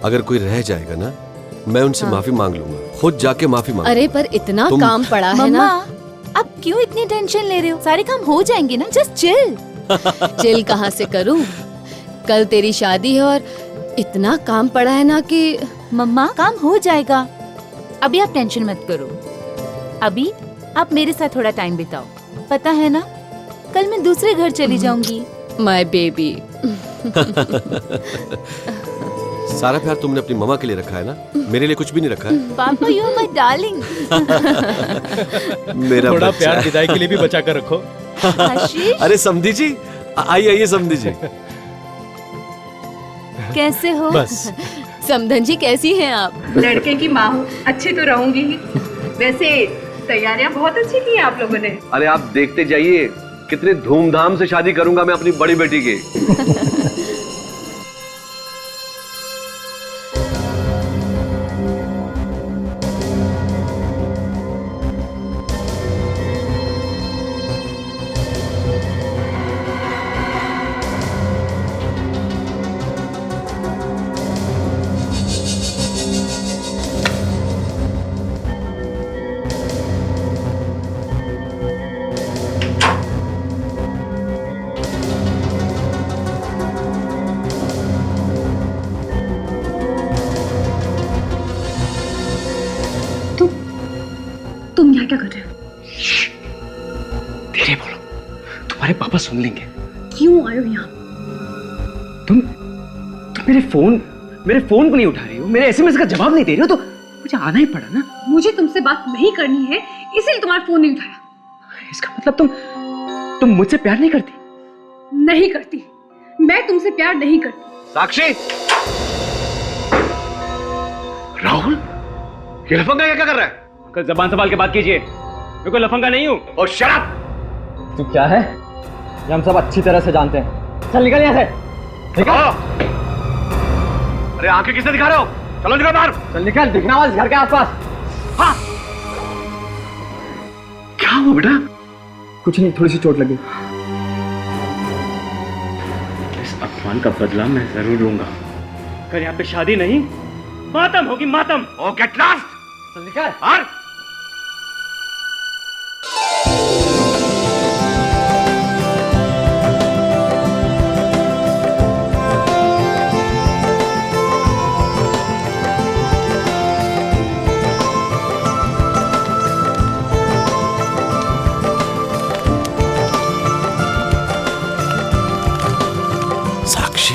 अगर कोई रह जाएगा ना, मैं उनसे माफी मांग लूंगा, खुद जाके माफी मांग। अरे पर इतना काम पड़ा है ना। अब क्यों इतनी टेंशन ले रहे हो? सारे काम हो जाएंगे ना, जस्ट चिल। चिल कहाँ से करूं? कल तेरी शादी है और इतना काम पड़ा है ना कि मम्मा काम हो जाएगा, अभी आप टेंशन मत करो। अभी आप मेरे साथ थोड़ा टाइम बिताओ, पता है ना कल मैं दूसरे घर चली जाऊंगी। My baby. सारा प्यार तुमने अपनी मम्मा के लिए रखा है ना, मेरे लिए कुछ भी नहीं रखा है। पापा यू आर माय डार्लिंग। मेरा थोड़ा बच्चा। प्यार विदाई के लिए भी बचा कर रखो। आशीष अरे समधी जी, आइए समधी जी। कैसे हो? बस समधन जी कैसी हैं आप? लड़के की माँ हूँ, अच्छी तो रहूंगी ही। वैसे तैयारियां बहुत अच्छी की हैं आप लोगों ने। अरे आप देखते जाइए, कितने धूमधाम से शादी करूंगा मैं अपनी बड़ी बेटी की। तुम यहाँ क्या कर रहे हो? धीरे बोलो, तुम्हारे पापा सुन लेंगे। क्यों आए हो यहाँ? तुम मेरे फोन को नहीं उठा रही हो, मेरे एसएमएस का जवाब नहीं दे रही हो, तो मुझे आना ही पड़ा ना। मुझे तुमसे बात नहीं करनी है, इसीलिए तुम्हारा फोन नहीं उठाया। इसका मतलब तुम मुझसे प्यार नहीं करती? नहीं करती, मैं तुमसे प्यार नहीं करती। साक्षी, राहुल, ये लफंगा क्या कर रहा है? अंकल जबान संभाल के बात कीजिए, मैं कोई लफंगा नहीं हूँ। और शराब तू क्या है ये हम सब अच्छी तरह से जानते हैं। चल निकल यहाँ से, निकल। अरे आंखें किससे दिखा रहे हो? चलो निकल बाहर। चल निकल, दिखना वाला घर के आसपास। हाँ। क्या हुआ बेटा? कुछ नहीं, थोड़ी सी चोट लगी। इस अपमान का बदला मैं जरूर लूंगा। अगर यहाँ पे शादी नहीं, मातम होगी, मातम। ओ गेट लॉस्ट। चल निकल। बाहर। साक्षी,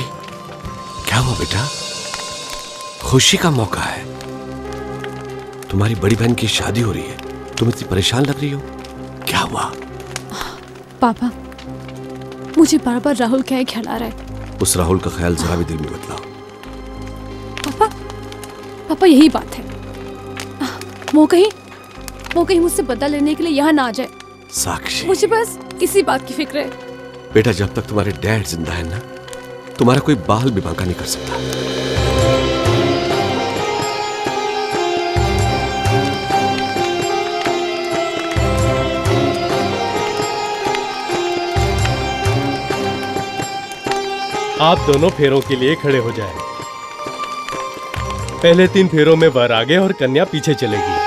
क्या हुआ बेटा? खुशी का मौका है, तुम्हारी बड़ी बहन की शादी हो रही है, तुम इतनी परेशान लग रही हो, क्या हुआ? पापा, मुझे बार बार राहुल क्या ख्याल आ रहा है। उस राहुल का ख्याल जरा भी दिल में मत लाओ। पापा यही बात है, वो कहीं मुझसे बदला लेने के लिए यहाँ ना आ जाए। साक्षी, मुझे बस इसी बात की फिक्र है। बेटा जब तक तुम्हारे डैड जिंदा है ना, तुम्हारा कोई बाल भी बांका नहीं कर सकता। आप दोनों फेरों के लिए खड़े हो जाएं। पहले 3 फेरों में वर आगे और कन्या पीछे चलेगी।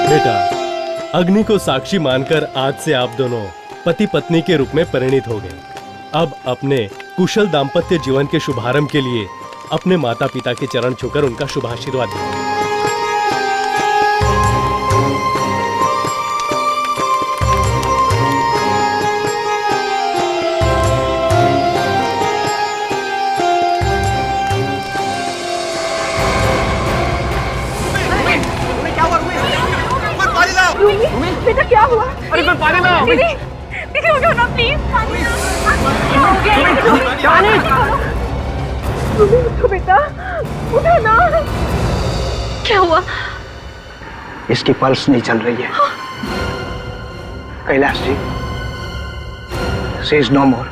बेटा, अग्नि को साक्षी मानकर आज से आप दोनों पति पत्नी के रूप में परिणित हो गए। अब अपने कुशल दाम्पत्य जीवन के शुभारंभ के लिए अपने माता पिता के चरण छूकर उनका शुभाशीर्वाद दें। बेटा क्या हुआ? अरे मैं पानी लाओ। दीदी, दीदी उठो ना प्लीज। क्या हो गया? उठो बेटा, उठो ना। क्या हुआ? इसकी पल्स नहीं चल रही है। Kailash ji, she is no more.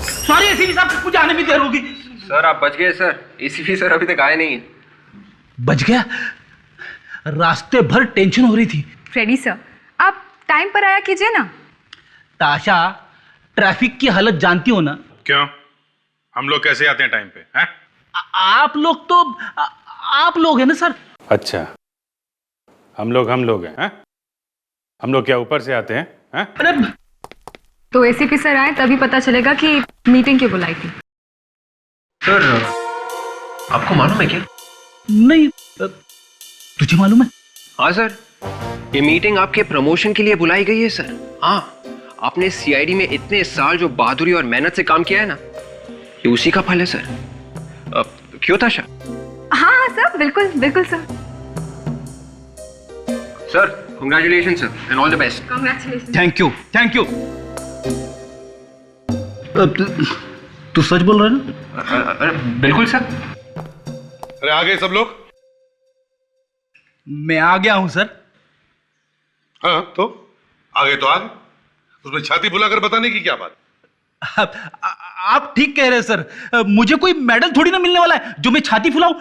Sorry ACP साहब, मुझे आने में देर होगी। सर आप बच गए सर, एसीपी सर अभी तक आए नहीं है। बच गया? रास्ते भर टेंशन हो रही थी। फ्रेडी सर, आप टाइम पर आया कीजिए ना। ताशा, ट्रैफिक की हालत जानती हो ना? क्यों? हम लोग कैसे आते हैं टाइम पे? हैं? आप लोग तो आप लोग हैं ना सर। अच्छा, हम लोग हैं? हम लोग क्या ऊपर से आते हैं? हैं? अरे तो एसीपी सर आए तभी पता चलेगा कि मीटिंग क्यों बुलाई थी। सर, आपको मालूम है क्या? नहीं, तुझे मालूम है? हाँ सर, ये मीटिंग आपके प्रमोशन के लिए बुलाई गई है सर। हाँ, आपने सीआईडी में इतने साल जो बहादुरी और मेहनत से काम किया है ना, ये उसी का फल है सर। क्यों ताशा? हाँ हाँ सर, बिल्कुल बिल्कुल sir. Sir congratulation sir and all the best. Congratulation. Thank you. तू सच बोल रहा है ना? बिल्कुल सर। अरे आ गए सब लोग? मैं आ गया हूं सर। हाँ तो आगे तो आगे, उसमें छाती फुलाकर बताने की क्या बात? आप ठीक कह रहे हैं सर, मुझे कोई मेडल थोड़ी ना मिलने वाला है जो मैं छाती फुलाऊं।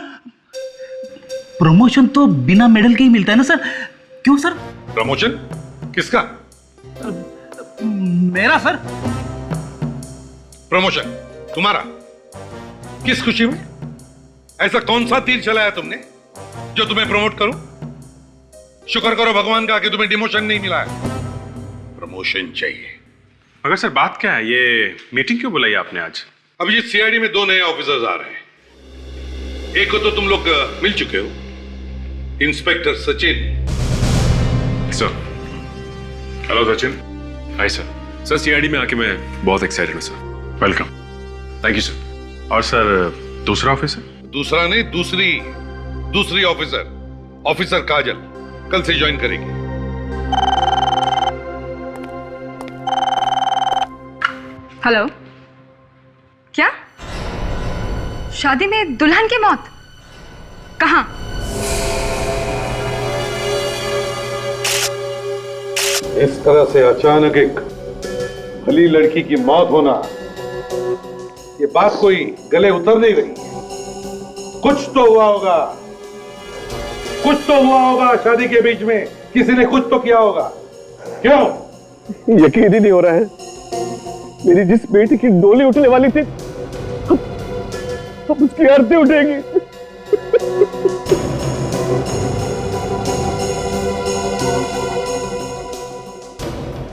प्रमोशन तो बिना मेडल के ही मिलता है ना सर, क्यों सर? प्रमोशन किसका? मेरा सर। प्रमोशन तुम्हारा? किस खुशी में? ऐसा कौन सा तीर चलाया तुमने जो तुम्हें प्रमोट करूं? शुक्र करो भगवान का कि तुम्हें डिमोशन नहीं मिला है, प्रमोशन चाहिए। मगर सर बात क्या है, ये मीटिंग क्यों बुलाई आपने आज? अब ये सीआईडी में 2 नए ऑफिसर्स आ रहे हैं। एक को तो तुम लोग मिल चुके हो, inspector Sachin. Sir hello Sachin. Hi sir. Sir CID में आके मैं बहुत एक्साइटेड हूँ sir. Welcome. Thank you sir. और सर दूसरा ऑफिसर? दूसरा नहीं, दूसरी ऑफिसर काजल कल से ज्वाइन करेगी। हेलो, क्या शादी में दुल्हन की मौत? कहाँ? इस तरह से अचानक एक भली लड़की की मौत होना, ये बात कोई गले उतर नहीं रही। कुछ तो हुआ होगा शादी के बीच में, किसी ने कुछ तो किया होगा। क्यों? यकीन ही नहीं हो रहा है, मेरी जिस बेटी की डोली उठने वाली थी अब उसकी आरती उठेगी।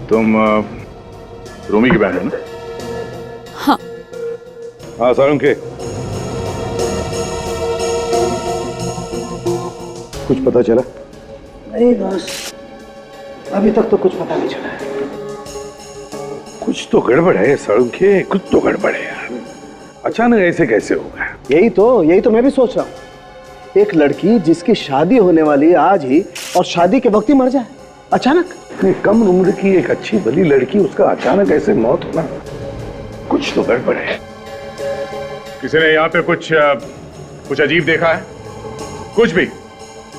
तुम रोमी की बहन हो ना? हाँ। हाँ सारंग के कुछ पता चला? नहीं बस, अभी तक तो कुछ पता नहीं चला है। कुछ तो गड़बड़ है सारंग के, कुछ तो गड़बड़ है यार। अचानक ऐसे कैसे हो गया? यही तो मैं भी सोच रहा हूँ। एक लड़की जिसकी शादी होने वाली है आज ही, और शादी के वक्त ही मर जाए अचानक। इतनी कम उम्र की एक अच्छी भली लड़की, उसका अचानक ऐसे मौत होना, कुछ तो गड़बड़ है। किसी ने यहाँ पे कुछ अजीब देखा है?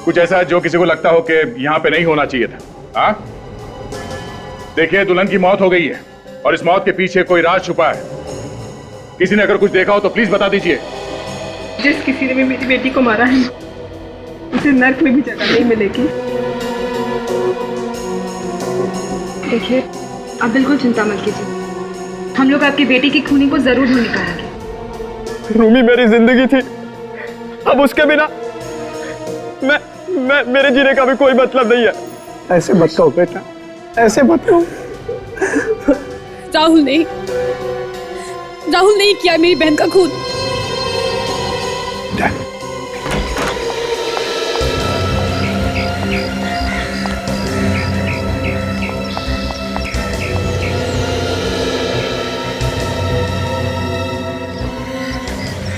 कुछ ऐसा जो किसी को लगता हो कि यहाँ पे नहीं होना चाहिए था? हाँ देखिए, दुल्हन की मौत हो गई है और इस मौत के पीछे कोई राज छुपा है। किसी ने अगर कुछ देखा हो तो प्लीज बता दीजिए। जिस किसी ने भी मेरी बेटी को मारा है, उसे नर्क में भी जगह नहीं मिलेगी। देखिए, आप बिल्कुल चिंता मत कीजिए, हम लोग आपकी बेटी की खूनी को जरूर ढूंढ निकालेंगे। रूमी मेरी जिंदगी थी, अब उसके बिना मेरे जीने का भी कोई मतलब नहीं है। ऐसे मत कहो बेटा, ऐसे मत कहो। राहुल नहीं किया मेरी बहन का खून।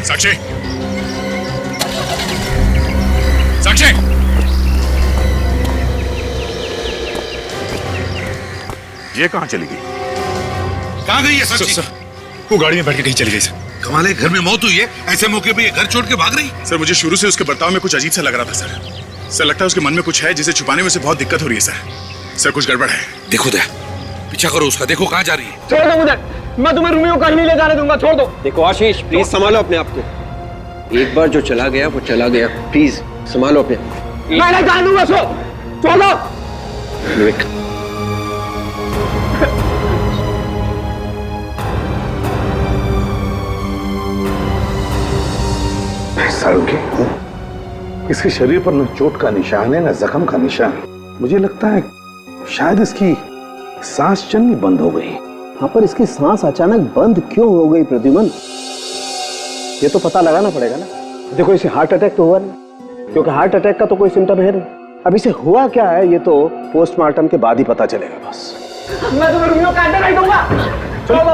साक्षी, ये कहाँ चली गई? कहाँ गई है साक्षी? सर, वो गाड़ी में बैठ के कहीं चली गई सर। कमाल है, घर में मौत हुई है, ऐसे मौके पे ये घर छोड़ के भाग रही? सर मुझे शुरू से उसके बर्ताव में कुछ अजीब सा लग रहा था सर। लगता है उसके मन में कुछ है जिसे छुपाने में उसे बहुत दिक्कत हो रही है सर। सर कुछ गड़बड़ है। देखो दया, पीछा करो उसका, देखो कहाँ जा रही है। छोड़ दो मुझे, मैं तुम्हें रोमियो कहीं नहीं ले जाने दूंगा, छोड़ दो। देखो आशीष, प्लीज संभालो अपने आप को। एक बार जो चला गया वो चला गया, प्लीज संभालो अपने आप को। मैं नहीं जाने दूंगा, छोड़ दो। विवेक, इसके शरीर पर न चोट का निशान है न जख्म का निशान। मुझे लगता है शायद इसकी सांस चलनी बंद हो गई। हाँ, पर इसकी सांस अचानक बंद क्यों हो गई प्रद्युमन? ये तो पता लगाना पड़ेगा ना। देखो, इसे हार्ट अटैक तो हुआ नहीं, क्योंकि हार्ट अटैक का तो कोई सिम्टम है नहीं। अब इसे हुआ क्या है ये तो पोस्टमार्टम के बाद ही पता चलेगा। बस मैं तुम्हें रोमियो काटने नहीं दूंगा, छोड़ दो।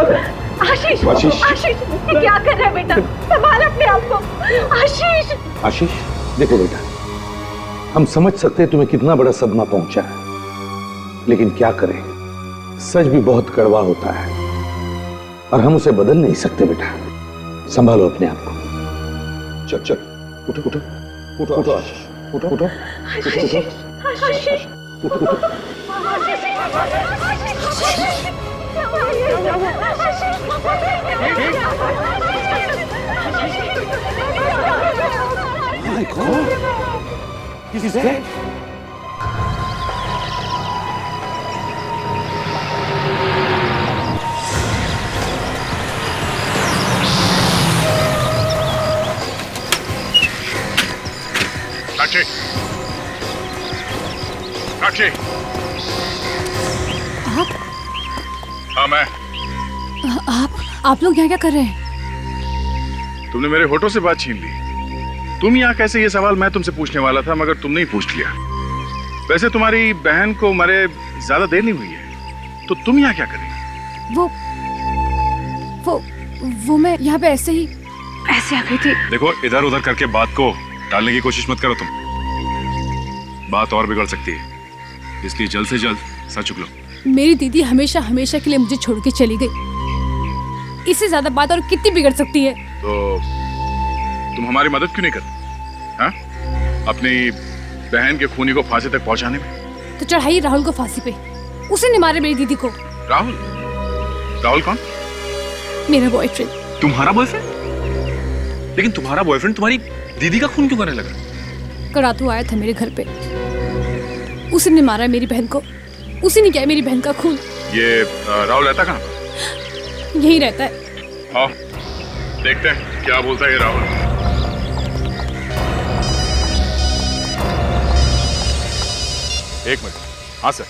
आशीष, आशीष। आशीष, ये क्या कर रहा है बेटा? संभाल अपने आप को। आशीष, आशीष, देखो बेटा, हम समझ सकते हैं तुम्हें कितना बड़ा सदमा पहुंचा है, लेकिन क्या करें, सच भी बहुत कड़वा होता है और हम उसे बदल नहीं सकते। बेटा संभालो अपने आप को। चल चल, उठो उठो उठो उठो आशीष, उठो उठो उठो उठो उठो। किसी से साक्षी, साक्षी। हाँ मैं। आप लोग यहाँ क्या कर रहे हैं? तुमने मेरे होठों से बात छीन ली। तुम यहाँ कैसे, ये सवाल मैं तुमसे पूछने वाला था मगर तुमने ही पूछ लिया। वैसे तुम्हारी बहन को मरे ज्यादा देर नहीं हुई है, तो तुम यहाँ क्या कर रही हो? वो मैं यहाँ पे ऐसे आ गई थी। देखो, इधर उधर करके बात को टालने की कोशिश मत करो तुम, बात और बिगड़ सकती है, इसलिए जल्द से जल्द सच उगलो। मेरी दीदी हमेशा हमेशा के लिए मुझे छोड़ के चली गई, इससे ज्यादा बात और कितनी बिगड़ सकती है? तो तुम हमारी मदद क्यों नहीं करती? हाँ? अपनी बहन के खूनी को फांसी तक पहुंचाने में। तो चढ़ाइए राहुल को फांसी पे, उसी ने मारे मेरी दीदी को। राहुल? राहुल कौन? मेरा बॉयफ्रेंड। तुम्हारा बॉयफ्रेंड? लेकिन तुम्हारा बॉयफ्रेंड तुम्हारी दीदी का खून क्यों करने लगा? करातू आया था मेरे घर पे, उसी ने मारा मेरी बहन को, उसी ने किया मेरी बहन का खून। ये राहुल रहता कहाँ? यही रहता है। हाँ, देखते हैं क्या बोलता है ये राहुल। एक मिनट। हाँ सर।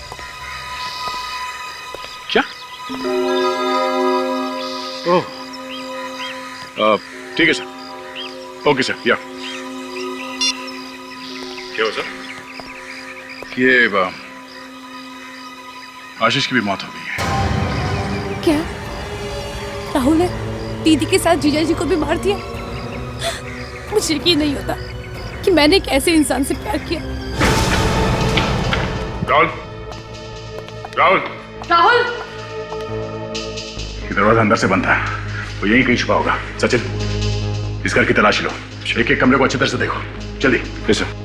क्या? ओह, ठीक है सर। ओके सर, या क्या हो सर? ये आशीष की भी मौत हो गई है। क्या राहुल ने दीदी के साथ जीजा जी को भी मार दिया? मुझे यकीन नहीं होता कि मैंने एक ऐसे इंसान से प्यार किया। राहुल, राहुल, राहुल, ये दरवाजा अंदर से बंद है, वो यहीं कहीं छुपा होगा। सचिन, इस घर की तलाशी लो, एक एक कमरे को अच्छी तरह से देखो, जल्दी। Yes sir.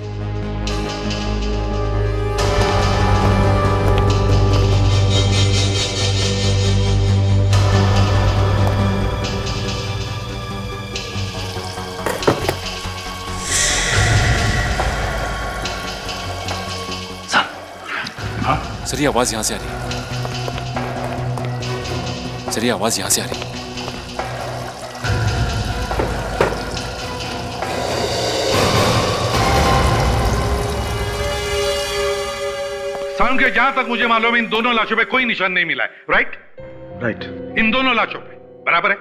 सर ये आवाज यहां से आ रही है। सर ये आवाज यहां से आ रही है। सारुण के जहां तक मुझे मालूम है इन दोनों लाशों पे कोई निशान नहीं मिला है, राइट? राइट। इन दोनों लाशों पे बराबर है?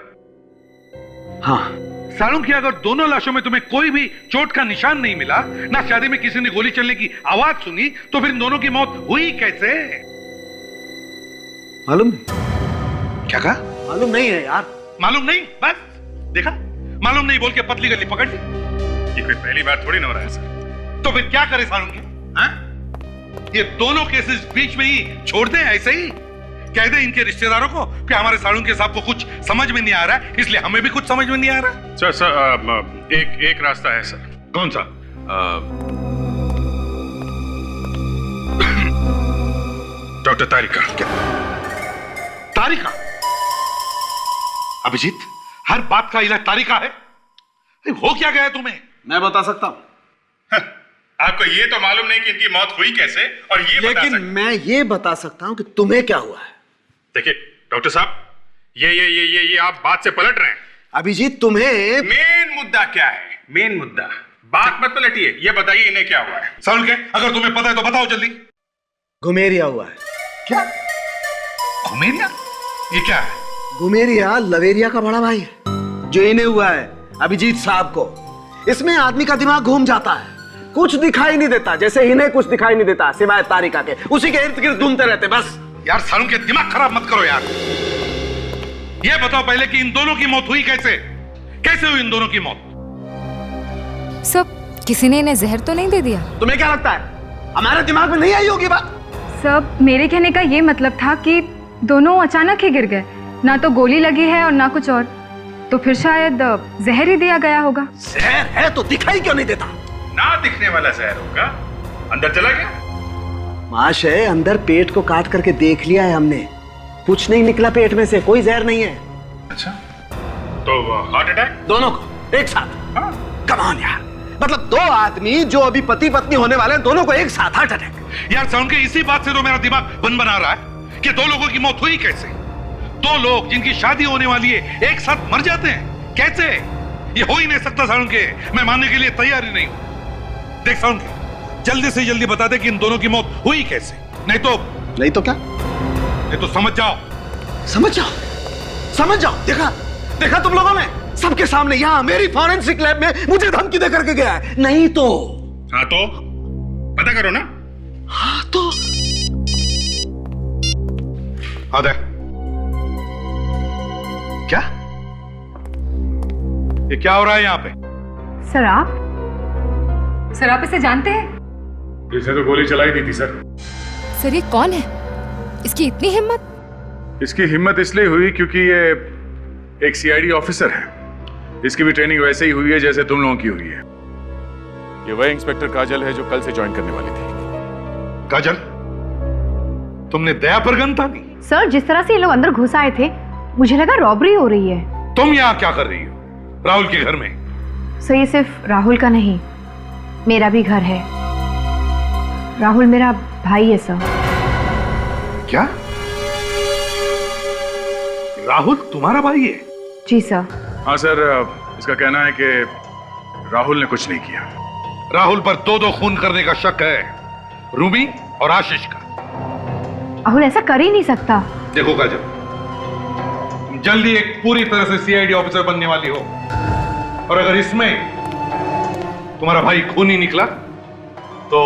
हाँ। सारुण की अगर दोनों लाशों में तुम्हें कोई भी चोट का निशान नहीं मिला, ना शादी में किसी ने गोली चलने की आवाज सुनी, तो फिर इन दोनों की मौत हुई कैसे? मालूम नहीं। क्या कहा? मालूम नहीं है यार। मालूम नहीं? बस देखा, मालूम नहीं बोल के पतली गली पकड़ ली। ये कोई पहली बार थोड़ी ना हो रहा है सर। तो फिर क्या करे सारुण की? हाँ? ये दोनों केसेस बीच में ही छोड़ दें ऐसे ही? कह दे इनके रिश्तेदारों को कि हमारे सारुण के साहब को कुछ समझ में नहीं आ रहा है, इसलिए हमें भी कुछ समझ में नहीं आ रहा। सर सर एक रास्ता है सर। कौन सा? डॉक्टर तारिका। क्या तारिका? अभिजीत, हर बात का इलाज तारिका है? हो क्या गया तुम्हें? मैं बता सकता हूं। आपको ये तो मालूम नहीं कि इनकी मौत हुई कैसे, और ये लेकिन मैं ये बता सकता हूं कि तुम्हें क्या हुआ है। देखिए डॉक्टर साहब, ये आप बात से पलट रहे हैं। अभिजीत, तुम्हें मेन मुद्दा क्या है? मेन मुद्दा, बात मत पलटिए, ये बताइए इन्हें क्या हुआ है। साउंड के, अगर तुम्हें पता है तो बताओ जल्दी। घुमेरिया हुआ है। क्या? घुमेरिया? ये क्या है? घुमेरिया लवेरिया का बड़ा भाई है, जो इन्हें हुआ है अभिजीत साहब को। इसमें आदमी का दिमाग घूम जाता है, कुछ दिखाई नहीं देता, जैसे इन्हें कुछ दिखाई नहीं देता सिवाय तारिका के। उसी के इर्द गिर्द घूमते रहते बस। यार सालों के दिमाग खराब मत करो यार। ये बताओ पहले कि इन दोनों की मौत हुई कैसे? कैसे हुई इन दोनों की मौत? सब किसी ने इन्हें जहर तो नहीं दे दिया? तुम्हें क्या लगता है हमारे दिमाग में नहीं आई होगी बात? सब, मेरे कहने का ये मतलब था कि दोनों अचानक ही गिर गए, ना तो गोली लगी है और ना कुछ और, तो फिर शायद जहर ही दिया गया होगा। जहर है तो दिखाई क्यों नहीं देता? ना दिखने वाला जहर होगा, अंदर चला गया। महाशय, अंदर पेट को काट करके देख लिया है हमने, कुछ नहीं निकला पेट में से, कोई जहर नहीं है। अच्छा, तो हार्ट अटैक? दोनों को एक साथ? कम ऑन यार, मतलब दो आदमी जो अभी पति पत्नी होने वाले हैं, दोनों को एक साथ हार्ट अटैक? यार साउंड के, इसी बात से तो मेरा दिमाग बन बना रहा है कि दो लोगों की मौत हुई कैसे? दो लोग जिनकी शादी होने वाली है एक साथ मर जाते हैं कैसे? ये हो ही नहीं सकता साउंड के, मैं मानने के लिए तैयार ही नहीं हूं। देख साउंड के, जल्दी से जल्दी बता दे कि इन दोनों की मौत हुई कैसे, नहीं तो क्या? नहीं तो समझ जाओ। समझ जाओ, समझ जाओ। देखा देखा तुम लोगों ने, सबके सामने यहां मेरी फॉरेंसिक लैब में मुझे धमकी दे करके गया है। नहीं तो हाँ तो पता करो ना। हाँ तो आदे क्या? ये क्या हो रहा है यहाँ पे? सर आप इसे जानते हैं? इसे तो गोली चलाई दी थी सर। सर ये कौन है? इसकी इतनी हिम्मत? इसकी हिम्मत इसलिए हुई क्योंकि ये एक सीआईडी ऑफिसर है। इसकी भी ट्रेनिंग वैसे ही हुई है जैसे तुम लोगों की हुई है। ये वही इंस्पेक्टर काजल है जो कल से ज्वाइन करने वाली थी। काजल, तुमने दया पर गन तानी? सर, जिस तरह से ये लोग अंदर घुस आए थे, मुझे लगा रॉबरी हो रही है। तुम यहाँ क्या कर रही हो राहुल के घर में? सर, ये सिर्फ राहुल का नहीं, मेरा भी घर है। राहुल मेरा भाई है सर। क्या? राहुल तुम्हारा भाई है? जी सर। हाँ सर, इसका कहना है कि राहुल ने कुछ नहीं किया। राहुल पर दो खून करने का शक है, रूबी और आशीष का। राहुल ऐसा कर ही नहीं सकता। देखो काजल, तुम जल्दी एक पूरी तरह से सीआईडी ऑफिसर बनने वाली हो, और अगर इसमें तुम्हारा भाई खूनी निकला तो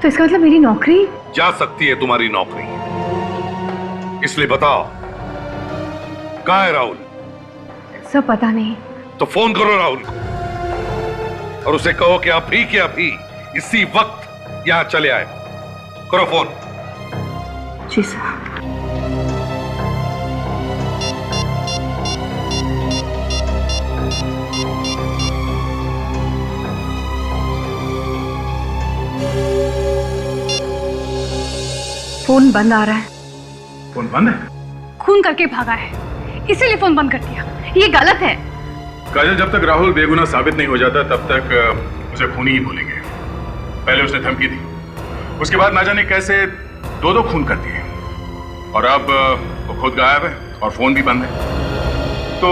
इसका मतलब मेरी नौकरी जा सकती है। तुम्हारी नौकरी, इसलिए बताओ कहाँ है राहुल? सर पता नहीं। तो फोन करो राहुल को और उसे कहो कि अभी के अभी इसी वक्त यहां चले आए। करो फोन। जी सर। फोन बंद आ रहा है। फोन बंद है? खून करके भागा है, इसीलिए फोन बंद कर दिया। ये गलत है। काजल, जब तक राहुल बेगुनाह साबित नहीं हो जाता तब तक उसे खूनी ही बोलेंगे। पहले उसने धमकी दी, उसके बाद ना जाने कैसे दो खून कर दिए, और अब वो खुद गायब है और फोन भी बंद है। तो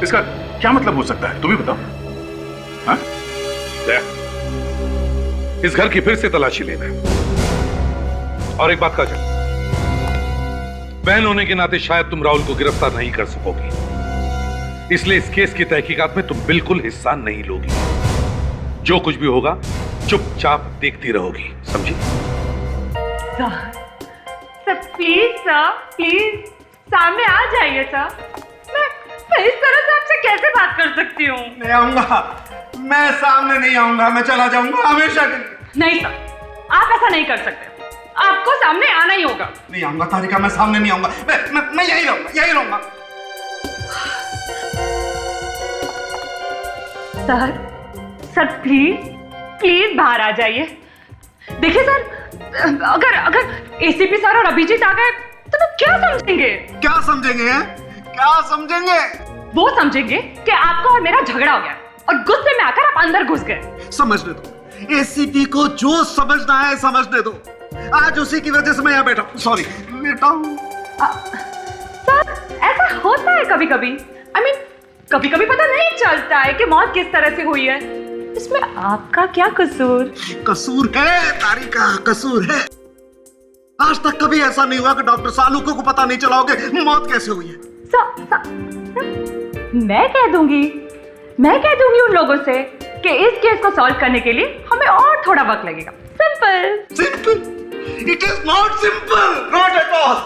इसका क्या मतलब हो सकता है, तुम ही बताओ। हाँ? इस घर की फिर से तलाशी लेना। और एक बात काजल, बहन होने के नाते शायद तुम राहुल को गिरफ्तार नहीं कर सकोगी, इसलिए इस केस की तहकीकात में तुम बिल्कुल हिस्सा नहीं लोगी। जो कुछ भी होगा चुपचाप देखती रहोगी, समझी? सर प्लीज, सर प्लीज सामने आ जाइए सर। मैं इस तरह से आपसे कैसे बात कर सकती हूँ? नहीं आऊंगा, मैं सामने नहीं आऊंगा, मैं चला जाऊंगा हमेशा के लिए। नहीं सर, आप ऐसा नहीं कर सकते, आपको सामने आना ही होगा। नहीं आऊंगा तारिका, मैं सामने नहीं आऊंगा, मैं यही रहूंगा, यही रहूंगा। सर प्लीज प्लीज बाहर आ जाइए। देखिए सर, अगर अगर एसीपी सर और अभिजीत आ गए तो वो क्या समझेंगे? क्या समझेंगे हैं? क्या समझेंगे? वो समझेंगे कि आपका और मेरा झगड़ा हो गया और गुस्से में आकर आप अंदर घुस गए। समझने दो, एसीपी को जो समझना है समझने दो। आज उसी की वजह से मैं यहाँ बैठा हूँ। सॉरी, लेटा हूँ। सर, ऐसा होता है कभी कभी। आई मीन, कभी कभी पता नहीं चलता है कि मौत किस तरह से हुई है। इसमें आपका क्या कसूर? कसूर है तारिका, कसूर है। आज तक कभी ऐसा नहीं हुआ कि डॉक्टर सालुको को पता नहीं चला होगा मौत कैसे हुई है। मैं कह दूंगी उन लोगों से कि इस केस को सॉल्व करने के लिए हमें और थोड़ा वक्त लगेगा। Simple. It is not simple, not at all.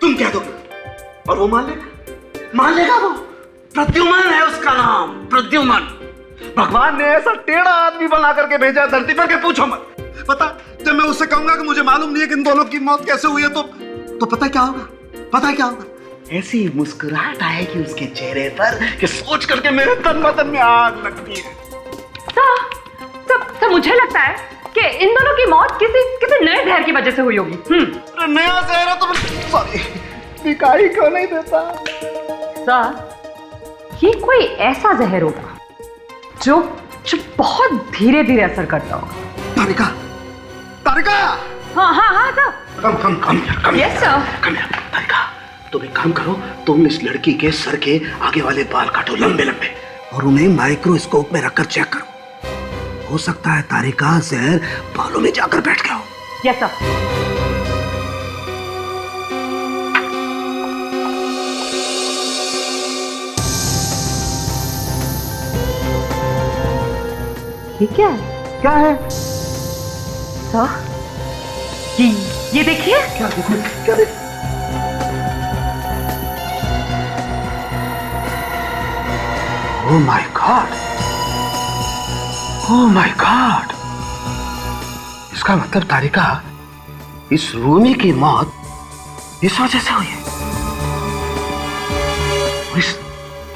तुम कह दोगे और वो मान लेगा वो। प्रद्युमन है उसका नाम, प्रद्युमन। भगवान ने ऐसा टेढ़ा आदमी बना करके भेजा धरती पर के पूछो मत। पता, जब मैं उससे कहूंगा कि मुझे मालूम नहीं है कि इन दोनों की मौत कैसे हुई है तो पता क्या होगा? पता क्या होगा? ऐसी मुस्कुराहट आएगी उसके चेहरे पर कि सोच करके मेरे तन बदन में आग लगती है। तो मुझे लगता है कि इन दोनों की मौत किसी नए जहर की वजह से हुई होगी। नया जहर है तो सॉरी, दिखाई क्यों नहीं देता? सर, ये कोई ऐसा जहर होगा जो बहुत धीरे धीरे असर करता होगा। तारिका। हाँ sir. Come. Yes sir. Tarika, तुम एक काम करो, तुम इस लड़की के सर के आगे वाले बाल काटो लंबे लंबे और उन्हें माइक्रोस्कोप में रखकर चेक करो। हो सकता है तारिका जहर बालों में जाकर बैठ गया हो। Yes sir. ये क्या है? क्या है? सर, ये देखिए। क्या देखिए? Oh my God! Oh my God! इसका मतलब तारिका, इस रूमी की मौत इस वजह से हुई है।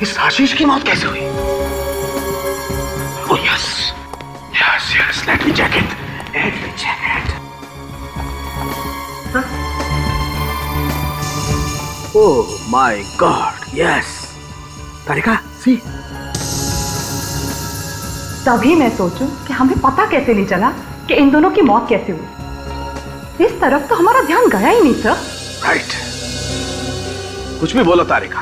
इस आशीष की मौत कैसे हुई? Oh yes, let me check it. Oh my God, yes. तारिका, सी। तभी मैं सोचूं कि हमें पता कैसे नहीं चला कि इन दोनों की मौत कैसे हुई। इस तरफ तो हमारा ध्यान गया ही नहीं सर। राइट। कुछ भी बोलो तारिका,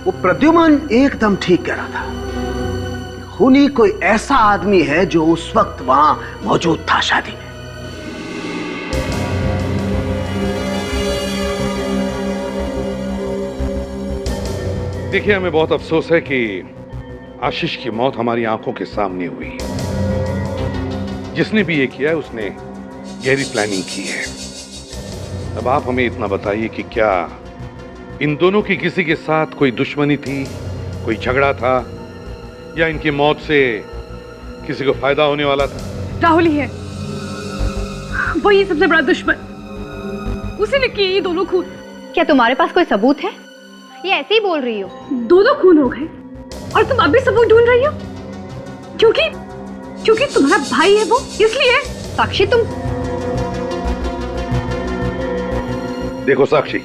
वो प्रद्युमन एकदम ठीक कह रहा था। खूनी कोई ऐसा आदमी है जो उस वक्त वहां मौजूद था शादी में। देखिए, हमें बहुत अफसोस है कि आशीष की मौत हमारी आंखों के सामने हुई। जिसने भी ये किया है उसने गहरी प्लानिंग की है। अब आप हमें इतना बताइए कि क्या इन दोनों की किसी के साथ कोई दुश्मनी थी, कोई झगड़ा था, या इनकी मौत से किसी को फायदा होने वाला था? राहुल ही है, वही सबसे बड़ा दुश्मन। उसी ने किए ये दोनों खून। क्या तुम्हारे पास कोई सबूत है? ये ऐसे ही बोल रही हो? दोनों खून हो गए और तुम अभी सबूत ढूंढ रही हो? क्योंकि तुम्हारा भाई है वो, इसलिए। साक्षी, तुम देखो साक्षी,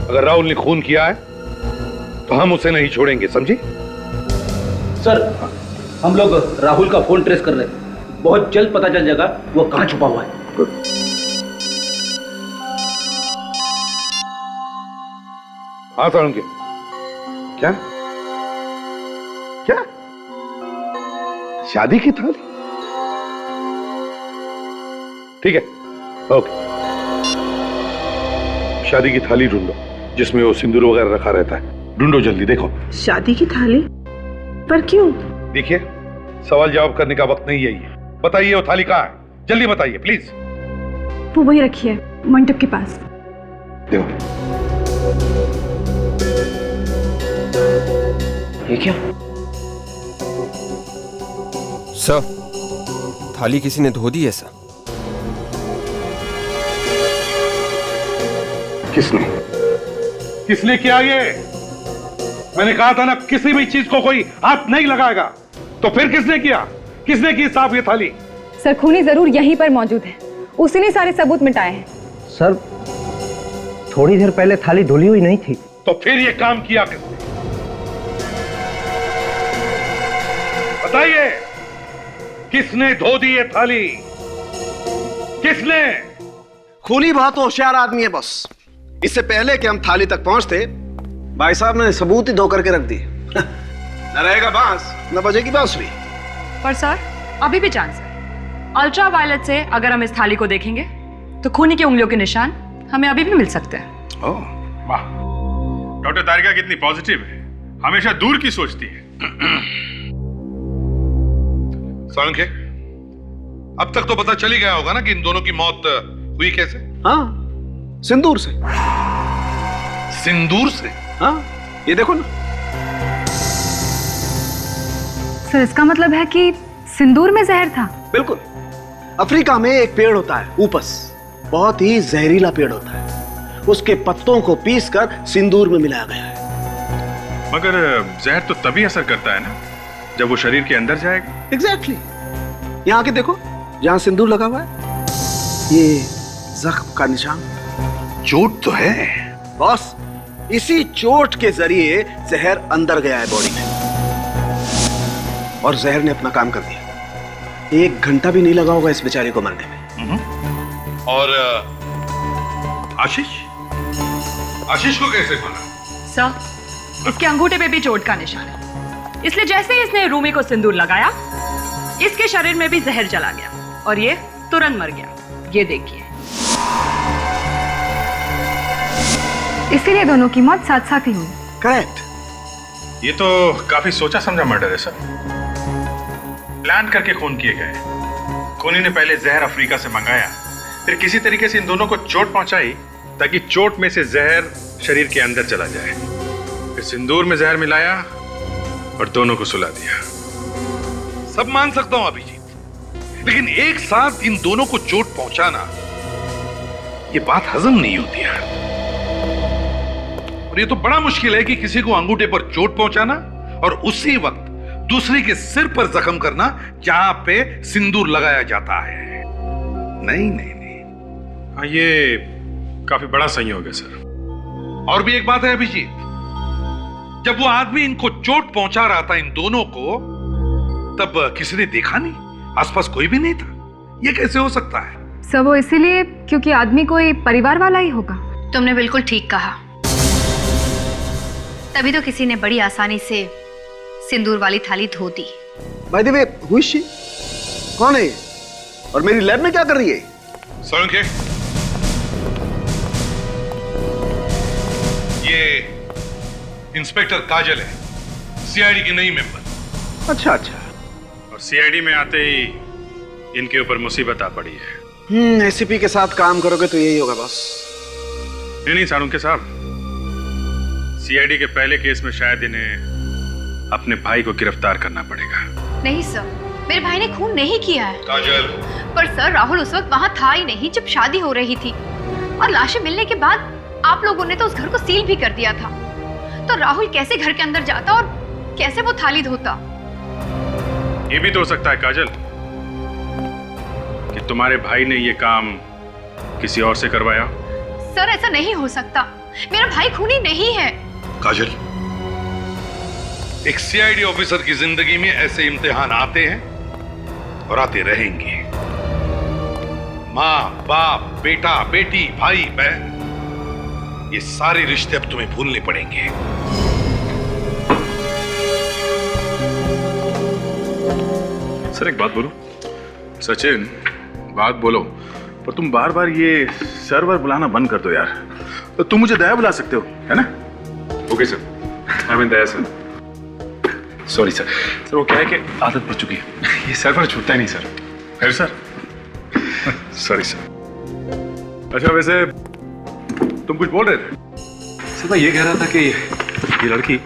अगर राहुल ने खून किया है तो हम उसे नहीं छोड़ेंगे, समझी? सर, हम लोग राहुल का फोन ट्रेस कर रहे हैं। बहुत जल्द पता चल जाएगा वो कहां छुपा हुआ है। हाँ सारुण के क्या शादी की थाली? ठीक है, ओके। शादी की थाली ढूंढो जिसमें वो सिंदूर वगैरह रखा रहता है। ढूंढो जल्दी, देखो। शादी की थाली? पर क्यों? देखिए, सवाल जवाब करने का वक्त नहीं है ये। बताइए वो थाली कहाँ है? जल्दी बताइए प्लीज। वो वही रखी है मंडप के पास। देखो। ये क्या? सर, थाली किसी ने धो दी है सर। किसने किया ये? मैंने कहा था ना, किसी भी चीज को कोई हाथ नहीं लगाएगा। तो फिर किसने किया? किसने की साफ ये थाली? सर खूनी जरूर यहीं पर मौजूद है, उसी ने सारे सबूत मिटाए हैं। सर थोड़ी देर पहले थाली धुली हुई नहीं थी। तो फिर ये काम किया किसने? बताइए, किसने धो दी ये थाली? किसने? खूनी बहुत होशियार आदमी है बॉस। इससे पहले कि हम थाली तक पहुंचते, भाई साहब ने सबूत ही धो करके रख दिए। न रहेगा बांस, न बजेगी बांसुरी। पर सर अभी भी चांस है। अल्ट्रा वायलेट से अगर हम इस थाली को देखेंगे तो खूनी की उंगलियों के निशान हमें अभी भी मिल सकते हैं। ओह वाह, डॉक्टर तारिका कितनी पॉजिटिव है, हमेशा दूर की सोचती है। सोलंके, अब तक तो पता चल ही गया होगा ना कि इन दोनों की मौत हुई कैसे? हाँ, सिंदूर से। सिंदूर से? हाँ, ये देखो ना। सर इसका मतलब है कि सिंदूर में जहर था? बिल्कुल। अफ्रीका में एक पेड़ होता है ऊपस, बहुत ही जहरीला पेड़ होता है। उसके पत्तों को पीसकर सिंदूर में मिलाया गया है। मगर जहर तो तभी असर करता है ना जब वो शरीर के अंदर जाएगा। एग्जैक्टली। यहाँ के देखो, जहाँ सिंदूर लगा हुआ है, ये जख्म का निशान। चोट तो है बॉस, इसी चोट के जरिए जहर अंदर गया है बॉडी में और जहर ने अपना काम कर दिया। 1 घंटा भी नहीं लगा होगा इस बेचारे को मरने में। और आशीष को कैसे मारा? सर इसके अंगूठे पे भी चोट का निशान है, इसलिए जैसे ही इसने रूमी को सिंदूर लगाया, इसके शरीर में भी जहर चला गया और ये तुरंत मर गया। ये देखिए। इसीलिए दोनों की मौत साथ साथ ही हुई। करेक्ट। ये तो काफी सोचा समझा मर्डर है सर। प्लान करके खून किए गए। खूनी ने पहले जहर अफ्रीका से मंगाया, फिर किसी तरीके से इन दोनों को चोट पहुंचाई ताकि चोट में से जहर शरीर के अंदर चला जाए। फिर सिंदूर में जहर मिलाया और दोनों को सुला दिया। सब मान सकता हूं अभिजीत, लेकिन एक साथ इन दोनों को चोट पहुंचाना, ये बात हजम नहीं होती है। और ये तो बड़ा मुश्किल है कि किसी को अंगूठे पर चोट पहुंचाना और उसी वक्त दूसरे के सिर पर जख्म करना जहां पे सिंदूर लगाया जाता है। नहीं नहीं नहीं, हाँ ये काफी बड़ा संयोग है सर। और भी एक बात है अभिजीत, जब वो आदमी इनको चोट पहुंचा रहा था इन दोनों को, तब किसी ने देखा नहीं, आसपास कोई भी नहीं था। ये कैसे हो सकता है? सर वो इसीलिए क्योंकि आदमी कोई परिवार वाला ही होगा। तुमने बिल्कुल ठीक कहा, तभी तो किसी ने बड़ी आसानी से सिंदूर वाली थाली धो दी। By the way, who is she? कौन है ये? और मेरी लैब में क्या कर रही है? सोलंके, ये इंस्पेक्टर काजल है, सीआईडी की नई मेंबर। अच्छा अच्छा। और सीआईडी में आते ही इनके ऊपर मुसीबत आ पड़ी है। एसीपी के साथ काम करोगे तो यही होगा बॉस। नहीं सालुंके साहब, सीआईडी के पहले केस में शायद इन्हें अपने भाई को गिरफ्तार करना पड़ेगा। नहीं सर, मेरे भाई ने खून नहीं किया है। काजल। पर सर राहुल उस वक्त वहाँ था ही नहीं जब शादी हो रही थी, और लाशें मिलने के बाद आप लोगों ने तो उस घर को सील भी कर दिया था। तो राहुल कैसे घर के अंदर जाता और कैसे वो थाली धोता? ये भी तो हो सकता है काजल कि तुम्हारे भाई ने ये काम किसी और से करवाया। सर ऐसा नहीं हो सकता, मेरा भाई खूनी नहीं है। काजल, एक सीआईडी ऑफिसर की जिंदगी में ऐसे इम्तिहान आते हैं और आते रहेंगे। माँ बाप, बेटा बेटी, भाई बहन, ये सारे रिश्ते अब तुम्हें भूलने पड़ेंगे। सर एक बात बोलो। सचिन, बात बोलो, पर तुम बार बार ये सर्वर बुलाना बंद कर दो यार। तो तुम मुझे दया बुला सकते हो, है ना? Okay sir, I mean Daya sir. Sorry sir. Sir वो क्या है कि आदत पड़ चुकी है, ये सर्वर छूटता ही नहीं सर। फिर सर? Sorry sir. अच्छा वैसे तुम कुछ बोल रहे थे? सर मैं ये कह रहा था कि ये लड़की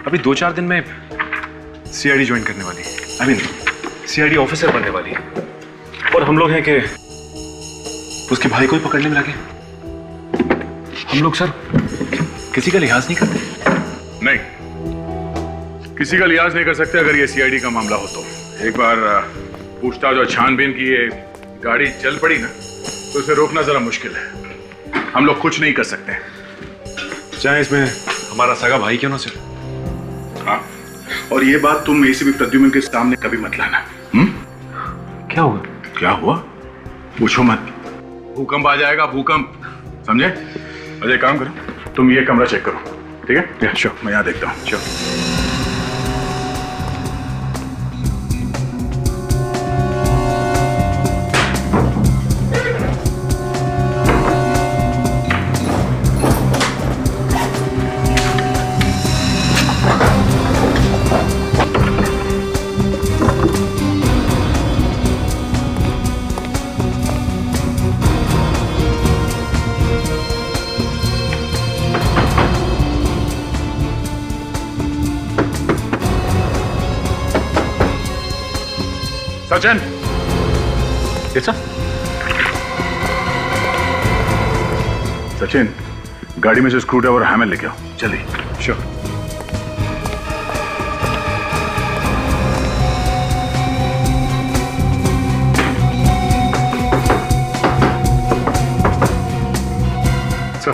अभी 2-4 दिन में सीआईडी ज्वाइन करने वाली है, आई मीन सीआईडी ऑफिसर बनने वाली है, और हम लोग हैं कि उसके भाई को ही पकड़ने में लगे। हम लोग सर किसी का लिहाज नहीं करते। नहीं, किसी का लिहाज नहीं कर सकते अगर ये सीआईडी का मामला हो तो। एक बार पूछताछ और छानबीन की ये गाड़ी चल पड़ी ना तो उसे रोकना जरा मुश्किल है। हम लोग कुछ नहीं कर सकते। चाहे इसमें हमारा सगा भाई क्यों ना सर। हाँ, और ये बात तुम एसीपी प्रद्युम्न के सामने कभी मत लाना। क्या हुआ? क्या हुआ? पूछो मत। भूकंप आ जाएगा, भूकंप, समझे? अजय काम करो, तुम ये कमरा चेक करो, ठीक है? श्योर, मैं यहाँ देखता हूँ। श्योर। सचिन, सचिन, गाड़ी में से स्क्रू ड्राइवर और हैमर लेके आओ, जल्दी। श्योर। सर,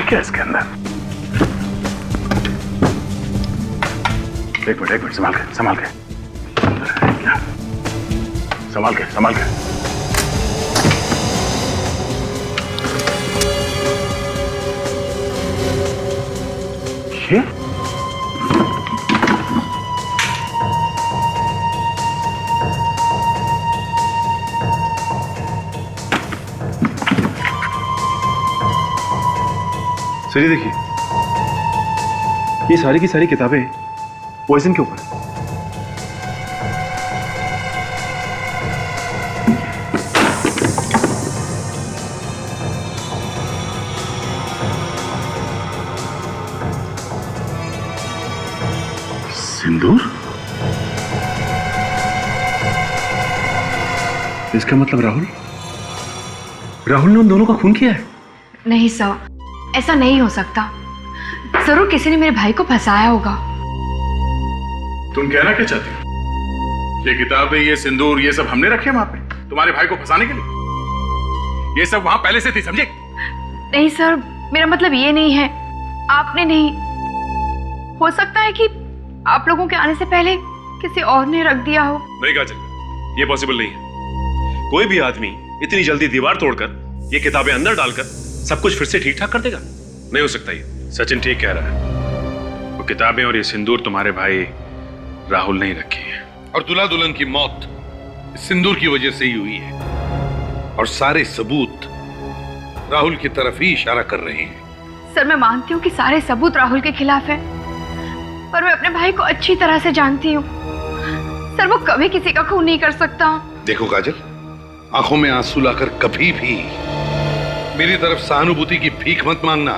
क्या इसके अंदर? एक मिनट, संभाल के, संभाल के, संभाल के, संभाल के। ये सर, ये देखिए, ये सारी की सारी किताबें पॉइजन के ऊपर है। सिंदूर? इसका मतलब राहुल ने उन दोनों का खून किया है? नहीं सर, ऐसा नहीं हो सकता। जरूर किसी ने मेरे भाई को फंसाया होगा। तुम कहना क्या चाहती हो? ये किताबें, ये सिंदूर, ये सब हमने रखे वहां पे तुम्हारे भाई को फंसाने के लिए? ये सब वहां पहले से थी, समझे? नहीं सर, मेरा मतलब ये नहीं है। आपने नहीं, हो सकता है कि आप लोगों के आने से पहले किसी और ने रख दिया हो। नहीं काजल, ये पॉसिबल नहीं है। कोई भी आदमी इतनी जल्दी दीवार तोड़कर ये किताबें अंदर डालकर सब कुछ फिर से ठीक ठाक कर देगा? नहीं हो सकता ये। सचिन ठीक कह रहा है। वो किताबें और ये सिंदूर तुम्हारे भाई राहुल ने ही रखी है। और दूल्हा दुल्हन की मौत इस सिंदूर की वजह से ही हुई है। और सारे सबूत राहुल की तरफ ही इशारा कर रहे हैं। सर, मैं मानती हूँ कि सारे सबूत राहुल के खिलाफ हैं, पर मैं अपने भाई को अच्छी तरह से जानती हूँ। सर, वो कभी किसी का खून नहीं कर सकता। देखो काजल, आंखों में आंसू लाकर कभी भी मेरी तरफ सहानुभूति की भीख मत मांगना।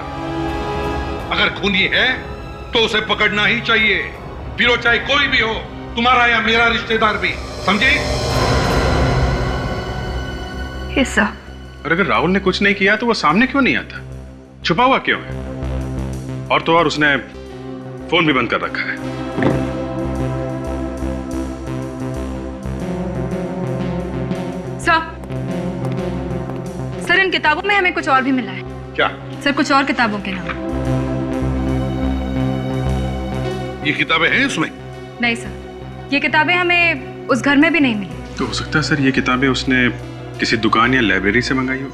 अगर खूनी है तो उसे पकड़ना ही चाहिए, फिर वो चाहे कोई भी हो, तुम्हारा या मेरा रिश्तेदार भी, समझे? सर, और अगर राहुल ने कुछ नहीं किया तो वो सामने क्यों नहीं आता? छुपा हुआ क्यों है? और तो और उसने फोन भी बंद कर रखा है। सर, इन किताबों में हमें कुछ और भी मिला है। क्या? सर, कुछ और किताबों के नाम। ये किताबें हैं इसमें? नहीं सर, ये किताबें हमें उस घर में भी नहीं मिली। तो हो सकता है सर ये किताबें उसने किसी दुकान या लाइब्रेरी से मंगाई हो।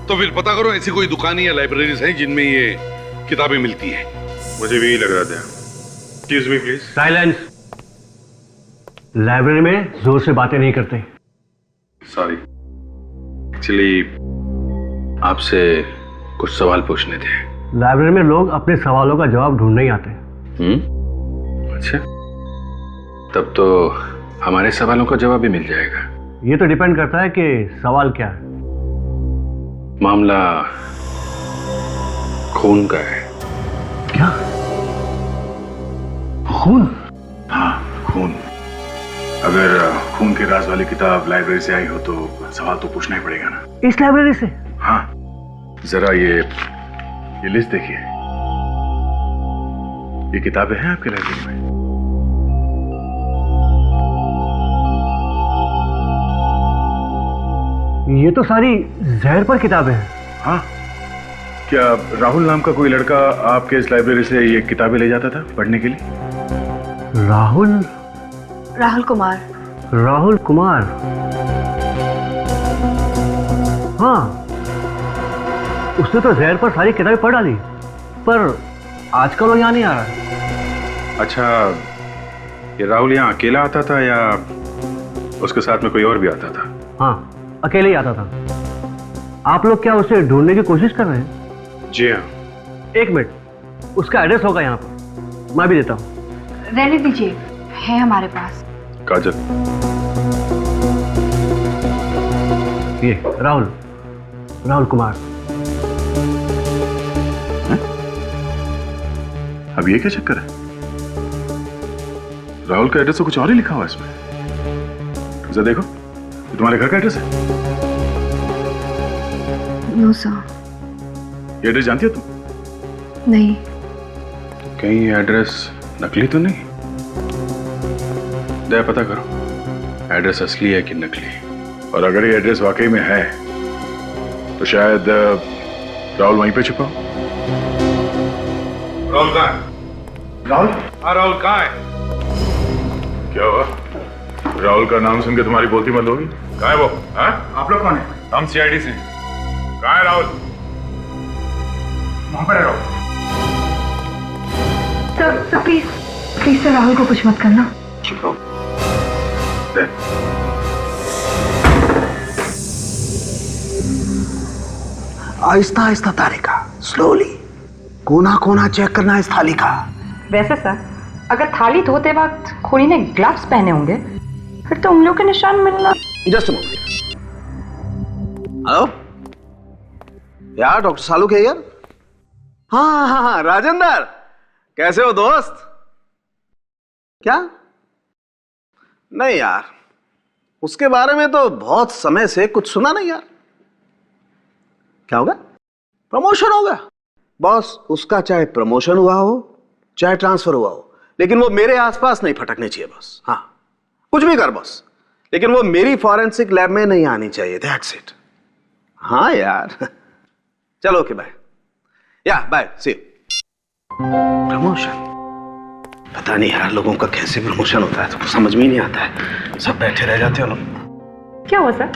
तो फिर पता करो ऐसी कोई दुकान या लाइब्रेरीज हैं जिनमें ये किताबें मिलती हैं। मुझे भी यही लग रहा था। Excuse me please. Silence. Library में जोर से बातें नहीं करते। सॉरी, एक्चुअली आपसे कुछ सवाल पूछने थे। लाइब्रेरी में लोग अपने सवालों का जवाब ढूंढने ही आते हैं। अच्छा, तब तो हमारे सवालों का जवाब भी मिल जाएगा। ये तो डिपेंड करता है कि सवाल क्या है। मामला खून का है। क्या? खून? हाँ, खून। अगर खून के राज वाली किताब लाइब्रेरी से आई हो तो सवाल तो पूछना ही पड़ेगा ना। इस लाइब्रेरी से? हाँ, जरा ये लिस्ट देखिए। ये किताबें हैं आपके लाइब्रेरी में? ये तो सारी जहर पर किताबें हैं। हाँ, क्या राहुल नाम का कोई लड़का आपके इस लाइब्रेरी से ये किताबें ले जाता था पढ़ने के लिए? राहुल? राहुल कुमार। राहुल कुमार, हाँ, उसने तो जहर पर सारी किताबें पढ़ डाली, पर आजकल वो यहाँ नहीं आ रहा। अच्छा, ये राहुल यहाँ अकेला आता था या उसके साथ में कोई और भी आता था? हाँ, अकेले ही आता था। आप लोग क्या उसे ढूंढने की कोशिश कर रहे हैं? जी हाँ। एक मिनट, उसका एड्रेस होगा यहाँ पर, मैं भी देता हूँ। रहने दीजिए, है हमारे पास। काजल, ये राहुल कुमार। अब ये क्या चक्कर है? राहुल का एड्रेस तो कुछ और ही लिखा हुआ है इसमें। जरा देखो, ये तुम्हारे घर का एड्रेस है? No sir. ये एड्रेस जानती हो तुम? नहीं। कहीं ये एड्रेस नकली तो नहीं? दया पता करो, एड्रेस असली है कि नकली। और अगर ये एड्रेस वाकई में है तो शायद राहुल वहीं पे छुपा हो। राहुल कहाँ है? राहुल? हाँ, राहुल कहाँ है? क्या हुआ? राहुल का नाम सुन के तुम्हारी बोलती बंद होगी? कहाँ है वो? हाँ? आप लोग कौन है? हम सीआईडी से। कहाँ है राहुल? वहां पर है Rahul. Sir please sir, Rahul को कुछ मत करना। चुप रहो। दे। आहिस्ता आहिस्ता तारिका, स्लोली। कोना कोना चेक करना इस थाली का। वैसे सर, अगर थाली धोते वक्त खूनी ने ग्लव्स पहने होंगे फिर तो उंगलियों के निशान मिलना। Just moment. हेलो यार, डॉक्टर सालू के यार? हाँ, राजेंद्र, कैसे हो दोस्त? क्या? नहीं यार, उसके बारे में तो बहुत समय से कुछ सुना नहीं यार। क्या होगा? प्रमोशन होगा। बॉस, उसका चाहे प्रमोशन हुआ हो चाहे ट्रांसफर हुआ हो, लेकिन वो मेरे आसपास नहीं फटकनी चाहिए बस। हाँ, कुछ भी कर बस, लेकिन वो मेरी फॉरेंसिक लैब में नहीं आनी चाहिए। That's it. हाँ यार, चलो ओके, बाय। या बाय, सी यू। प्रमोशन? पता नहीं यार, लोगों का कैसे प्रमोशन होता है तो समझ में ही नहीं आता है। सब बैठे रह जाते हो लोग। क्या हुआ सर?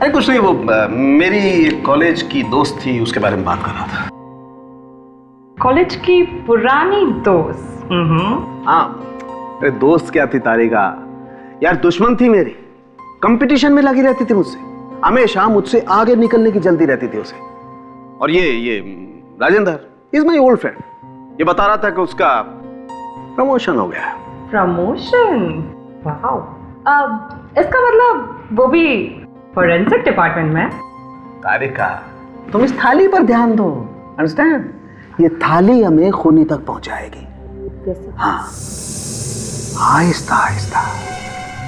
अरे कुछ नहीं, वो मेरी कॉलेज की दोस्त थी, उसके बारे में बात कर रहा था। कॉलेज की पुरानी दोस्त? हाँ, अरे दोस्त क्या थी तारिका यार, दुश्मन थी मेरी। कंपटीशन में लगी रहती थी मुझसे, हमेशा मुझसे आगे निकलने की जल्दी रहती थी उसे। और ये Rajendra is my old friend, ये बता रहा था कि उसका प्रमोशन हो गया। प्रमोशन? वाओ। अब इसका मतलब वो भी फोरेंसिक डिपार्टमेंट में? तारिका, तुम इस थाली पर ध्यान दो, अंडरस्टैंड? ये थाली हमें खूनी तक पहुंचाएगी। हाँ, आहिस्ता आहिस्ता।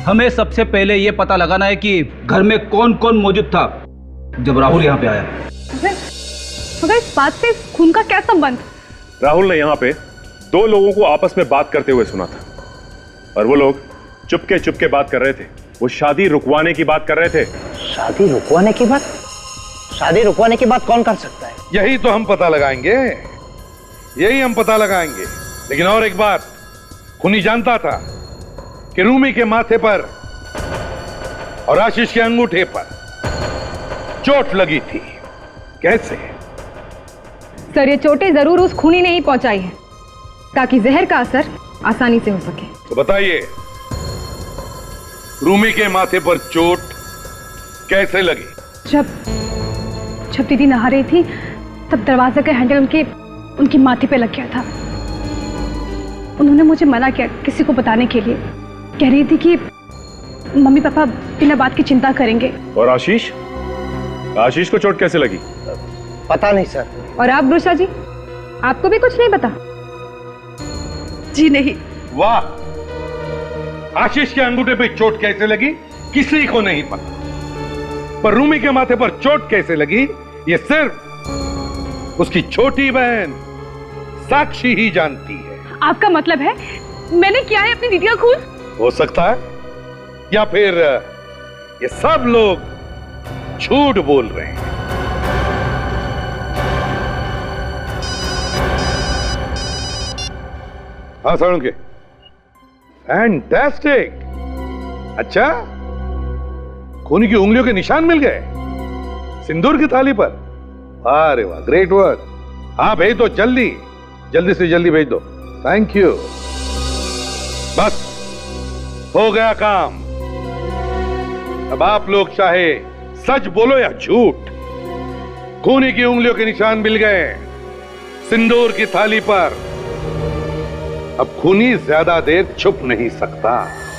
हमें सबसे पहले ये पता लगाना है कि घर में कौन कौन मौजूद था जब राहुल यहाँ पे आया। मगर इस बात से खून का क्या संबंध? राहुल ने यहाँ पे दो लोगों को आपस में बात करते हुए सुना था, और वो लोग चुपके चुपके बात कर रहे थे। वो शादी रुकवाने की बात कर रहे थे। शादी रुकवाने की बात? शादी रुकवाने की बात कौन कर सकता है? यही तो हम पता लगाएंगे, यही हम पता लगाएंगे। लेकिन और एक बात, खूनी जानता था कि रूमी के माथे पर और आशीष के अंगूठे पर चोट लगी थी। कैसे? सर, ये चोटें जरूर उस खूनी ने ही पहुंचाई है ताकि जहर का असर आसानी से हो सके। तो बताइए, रूमी के माथे पर चोट कैसे लगी? जब दीदी नहा रही थी तब दरवाजे का हैंडल उनकी माथे पे लग गया था। उन्होंने मुझे मना किया किसी को बताने के लिए। कह रही थी कि मम्मी पापा बिना बात की चिंता करेंगे। और आशीष को चोट कैसे लगी? पता नहीं सर। और आप ब्रुषा जी, आपको भी कुछ नहीं पता? जी नहीं। वाह, आशीष के अंगूठे पे चोट कैसे लगी किसी को नहीं पता, पर रूमी के माथे पर चोट कैसे लगी ये सिर्फ उसकी छोटी बहन साक्षी ही जानती है। आपका मतलब है मैंने किया है अपनी दीदी का खून? हो सकता है, या फिर ये सब लोग झूठ बोल रहे हैं। हाँ साळुंके, फैंटास्टिक। अच्छा, खून की उंगलियों के निशान मिल गए सिंदूर की थाली पर। अरे वाह, ग्रेट वर्क। हाँ भेज दो, जल्दी जल्दी से जल्दी भेज दो। Thank you. बस हो गया काम। अब आप लोग चाहे सच बोलो या झूठ, खूनी की उंगलियों के निशान मिल गए सिंदूर की थाली पर। अब खूनी ज्यादा देर छुप नहीं सकता।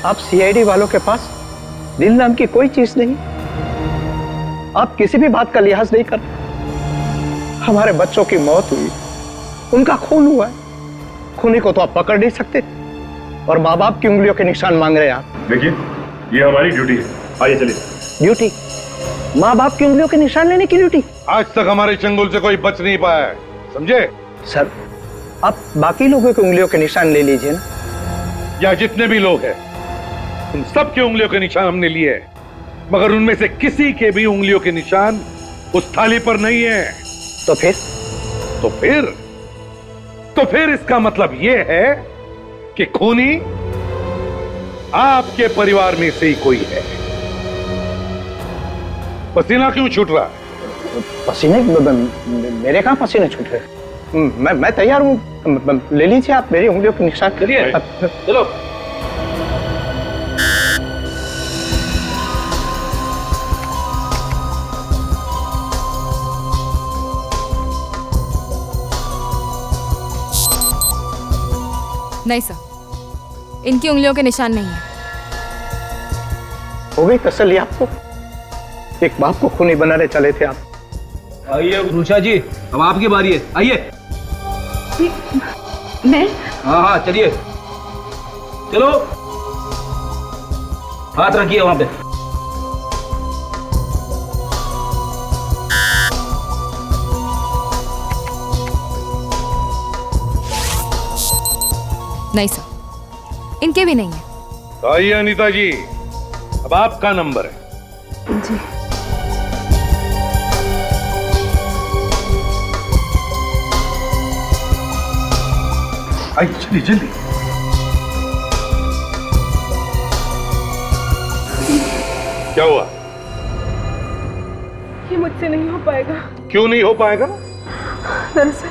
आप सीआईडी वालों के पास दिल नाम की कोई चीज नहीं, आप किसी भी बात का लिहाज नहीं करते। हमारे बच्चों की मौत हुई, उनका खून हुआ है, खूनी को तो आप पकड़ नहीं सकते और माँ बाप की उंगलियों के निशान मांग रहे हैं आप। देखिए, ये हमारी ड्यूटी है। आइए चलिए। ड्यूटी? माँ बाप की उंगलियों के निशान लेने की ड्यूटी? आज तक हमारे चंगुल से कोई बच नहीं पाया है, समझे? सर, आप बाकी लोगों की उंगलियों के निशान ले लीजिए ना। या जितने भी लोग हैं उन सब की उंगलियों के निशान हमने लिए हैं, मगर उनमें से किसी के भी उंगलियों के निशान उस थाली पर नहीं है। तो फिर? तो फिर इसका मतलब यह है कि खूनी आपके परिवार में से ही कोई है। पसीना क्यों छूट रहा है? पसीने? मेरे कहां पसीने छूट रहे? मैं तैयार हूं, ले लीजिए आप मेरी उंगलियों के निशान। चलिए चलो। नहीं सर, इनकी उंगलियों के निशान नहीं है। हो गई तसल्ली आपको? एक बाप को खूनी बनाने चले थे आप। आइए रुषा जी, अब आपकी बारी है, आइए। मैं? हाँ चलिए, चलो। हाथ रखिए वहां पे। नहीं सर, इनके भी नहीं है। आइए अनीता जी, अब आपका नंबर है। जी। आइए जल्दी जल्दी। क्या हुआ? ये मुझसे नहीं हो पाएगा। क्यों नहीं हो पाएगा? दरअसल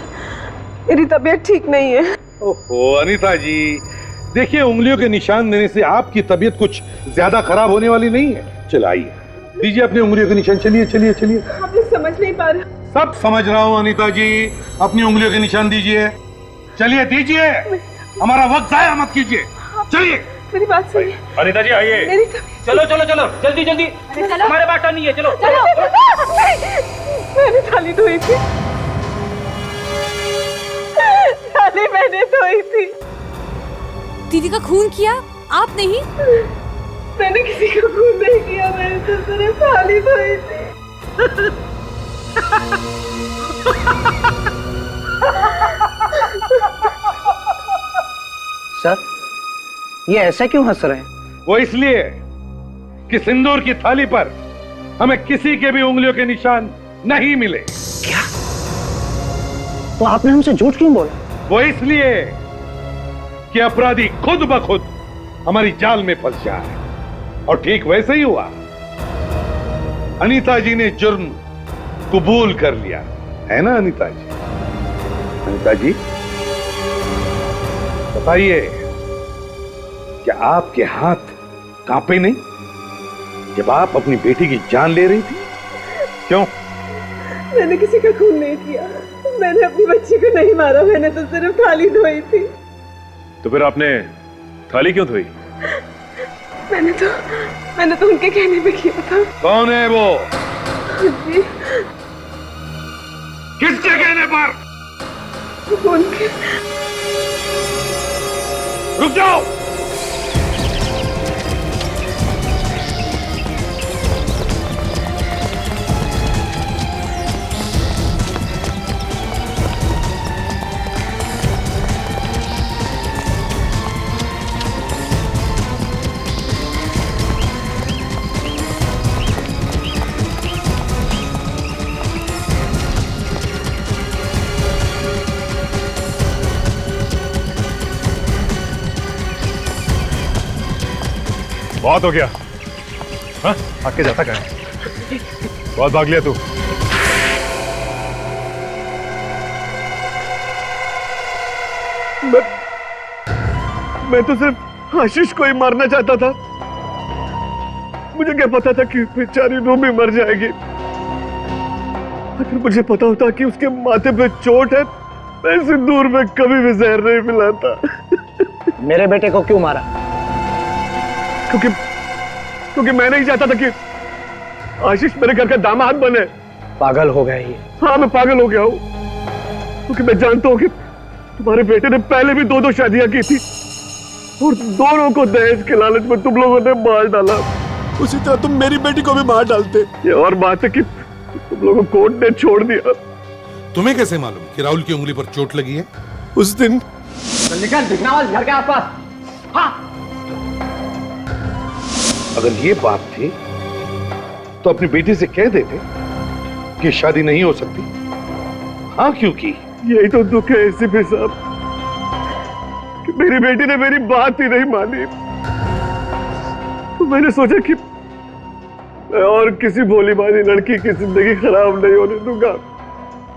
मेरी तबीयत ठीक नहीं है। ओहो अनीता जी, देखिए उंगलियों के निशान देने से आपकी तबीयत कुछ ज्यादा खराब होने वाली नहीं है। चलाइए, दीजिए अपनी उंगलियों के निशान। चलिए चलिए चलिए। आप लोग समझ नहीं पा रहे। सब समझ रहा हूँ अनीता जी, अपनी उंगलियों के निशान दीजिए। चलिए दीजिए, हमारा वक्त जाया मत कीजिए। चलिए। मेरी बात सुनिए। अनीता जी आइए। मेरी चलो चलो चलो, जल्दी जल्दी, हमारे बात नहीं है। चलो मैंने थाली धोई थी, थाली मैंने धोई थी। दीदी का खून किया आप नहीं? मैंने किसी का खून नहीं किया, मैंने तो सिर्फ थाली धोई थी। सर, ये ऐसा क्यों हंस रहे हैं? वो इसलिए कि सिंदूर की थाली पर हमें किसी के भी उंगलियों के निशान नहीं मिले। क्या? तो आपने हमसे झूठ क्यों बोला? वो इसलिए कि अपराधी खुद ब खुद हमारी जाल में फंस जाए, और ठीक वैसे ही हुआ। अनीता जी ने जुर्म कबूल कर लिया है ना अनीता जी? अनीता जी बताइए, क्या आपके हाथ कांपे नहीं जब आप अपनी बेटी की जान ले रही थी? क्यों? मैंने किसी का खून नहीं किया, मैंने अपनी बच्ची को नहीं मारा, मैंने तो सिर्फ थाली धोई थी। तो फिर आपने थाली क्यों धोई? मैंने तो उनके कहने पे किया था। कौन है वो? जी। किसके कहने पर? रुक जाओ। बहुत हो गया। हाँ, आके जाता कहाँ है? बहुत भाग लिया तू। मैं तो सिर्फ आशीष को ही मारना चाहता था। मुझे क्या पता था कि बेचारी रूबी मर जाएगी। अगर मुझे पता होता कि उसके माथे पे चोट है, मैं सिंदूर में कभी भी जहर नहीं मिलाता। मेरे बेटे को क्यों मारा? क्योंकि मैं नहीं चाहता था कि आशीष मेरे घर का दामाद बने। पागल हो गया ये। हाँ, मैं पागल हो गया हूँ, क्योंकि मैं जानता हूँ कि तुम्हारे बेटे ने पहले भी 2 शादियां की थी और दोनों को दहेज के लालच में तुम लोगों ने मार डाला। उसी तरह तुम मेरी बेटी को भी मार डालते। ये और बात है कि तुम लोगों को कोर्ट ने छोड़ दिया। तुम्हें कैसे मालूम कि राहुल की उंगली पर चोट लगी है? उस दिन निकल भिकनावाल घर के आसपास। हाँ, अगर ये बात थी तो अपनी बेटी से कह देते कि शादी नहीं हो सकती। हाँ, क्योंकि यही तो दुख है एसीपी साहब कि मेरी बेटी ने मेरी बात ही नहीं मानी। तो मैंने सोचा कि मैं और किसी भोली भाली लड़की की जिंदगी खराब नहीं होने दूंगा।